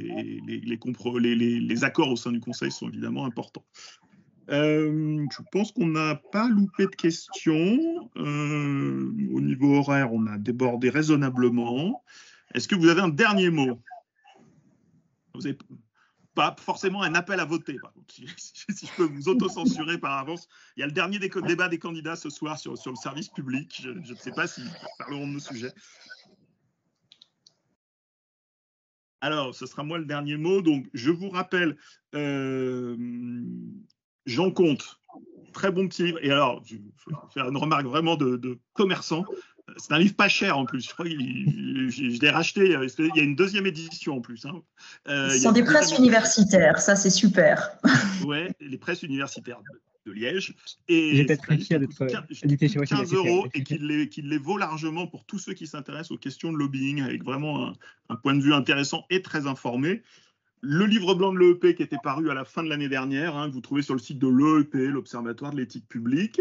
les accords au sein du Conseil sont évidemment importants. Je pense qu'on n'a pas loupé de questions. Au niveau horaire, on a débordé raisonnablement. Est-ce que vous avez un dernier mot? Vous n'avez pas forcément un appel à voter, par contre, si je peux vous autocensurer par avance. Il y a le dernier débat des candidats ce soir sur le service public. Je ne sais pas si parleront de nos sujets. Alors, ce sera moi le dernier mot. Donc, je vous rappelle, Jean Comte, très bon petit livre. Et alors, je vais faire une remarque vraiment de commerçant. C'est un livre pas cher en plus. Je crois que je l'ai racheté. Il y a une deuxième édition en plus. Hein. Ce sont des presses universitaires, ça c'est super. Ouais, les presses universitaires de Liège. Et j'étais très fier d'être édité chez moi. 15 € et qu'il les vaut largement pour tous ceux qui s'intéressent aux questions de lobbying, avec vraiment un point de vue intéressant et très informé. Le livre blanc de l'EEP qui était paru à la fin de l'année dernière, hein, que vous trouvez sur le site de l'EEP, l'Observatoire de l'éthique publique.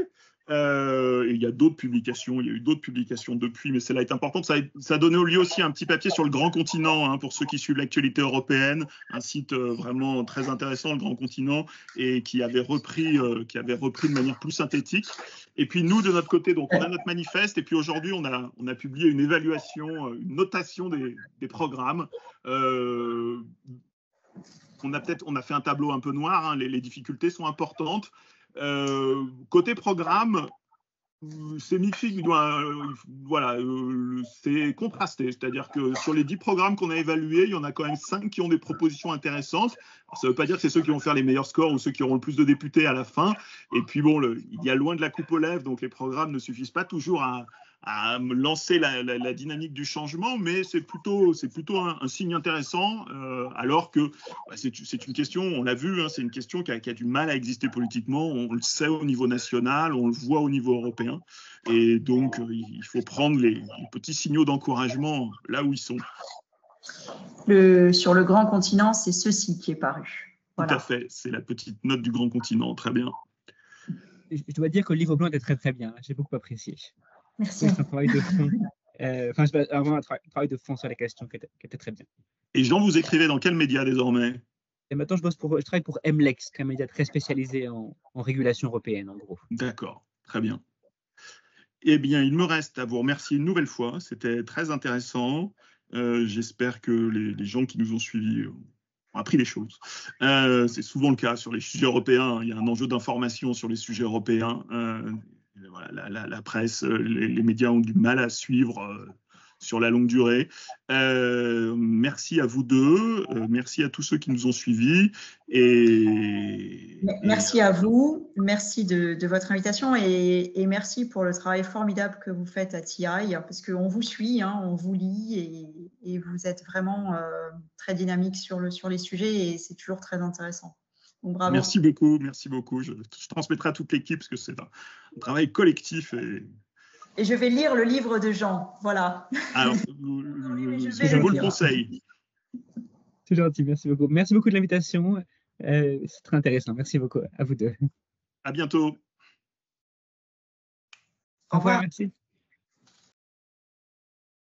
Et il y a d'autres publications, il y a eu d'autres publications depuis, mais celle-là est importante. Ça a donné lieu aussi à un petit papier sur le Grand Continent, hein, pour ceux qui suivent l'actualité européenne, un site vraiment très intéressant, le Grand Continent, et qui avait repris de manière plus synthétique. Et puis nous, de notre côté, donc on a notre manifeste, et puis aujourd'hui, on a publié une évaluation, une notation des programmes. On a fait un tableau un peu noir, hein, les difficultés sont importantes. Côté programme, C'est mixé, voilà, c'est contrasté. C'est-à-dire que sur les 10 programmes qu'on a évalués, il y en a quand même 5 qui ont des propositions intéressantes. Alors, ça ne veut pas dire que c'est ceux qui vont faire les meilleurs scores ou ceux qui auront le plus de députés à la fin. Et puis bon, il y a loin de la coupe aux lèvres, donc les programmes ne suffisent pas toujours à lancer la dynamique du changement, mais c'est plutôt un signe intéressant, alors que c'est une question, on l'a vu, hein, c'est une question qui a du mal à exister politiquement, on le sait au niveau national, on le voit au niveau européen, et donc il faut prendre les petits signaux d'encouragement là où ils sont. Sur le grand continent, c'est ceci qui est paru. Voilà. Tout à fait, c'est la petite note du grand continent, très bien. Je dois dire que le livre blanc était très très bien, j'ai beaucoup apprécié. Merci. C'est un travail de fond, un travail de fond sur les questions qui était très bien. Et Jean, vous écrivez dans quel média désormais? Et maintenant, je travaille pour MLEX, qui est un média très spécialisé en régulation européenne, en gros. D'accord, très bien. Eh bien, il me reste à vous remercier une nouvelle fois, c'était très intéressant. J'espère que les gens qui nous ont suivis ont appris des choses. C'est souvent le cas sur les sujets européens, il y a un enjeu d'information sur les sujets européens. Voilà, la presse, les médias ont du mal à suivre sur la longue durée. Merci à vous deux, merci à tous ceux qui nous ont suivis. Merci à vous, merci de votre invitation et merci pour le travail formidable que vous faites à TI, parce qu'on vous suit, hein, on vous lit et vous êtes vraiment très dynamique sur les sujets et c'est toujours très intéressant. Donc, bravo. Merci beaucoup, merci beaucoup. Je transmettrai à toute l'équipe parce que c'est un travail collectif. Et je vais lire le livre de Jean, voilà. Alors, je vous le conseille. C'est gentil, merci beaucoup. Merci beaucoup de l'invitation. C'est très intéressant. Merci beaucoup à vous deux. À bientôt. Au revoir, merci.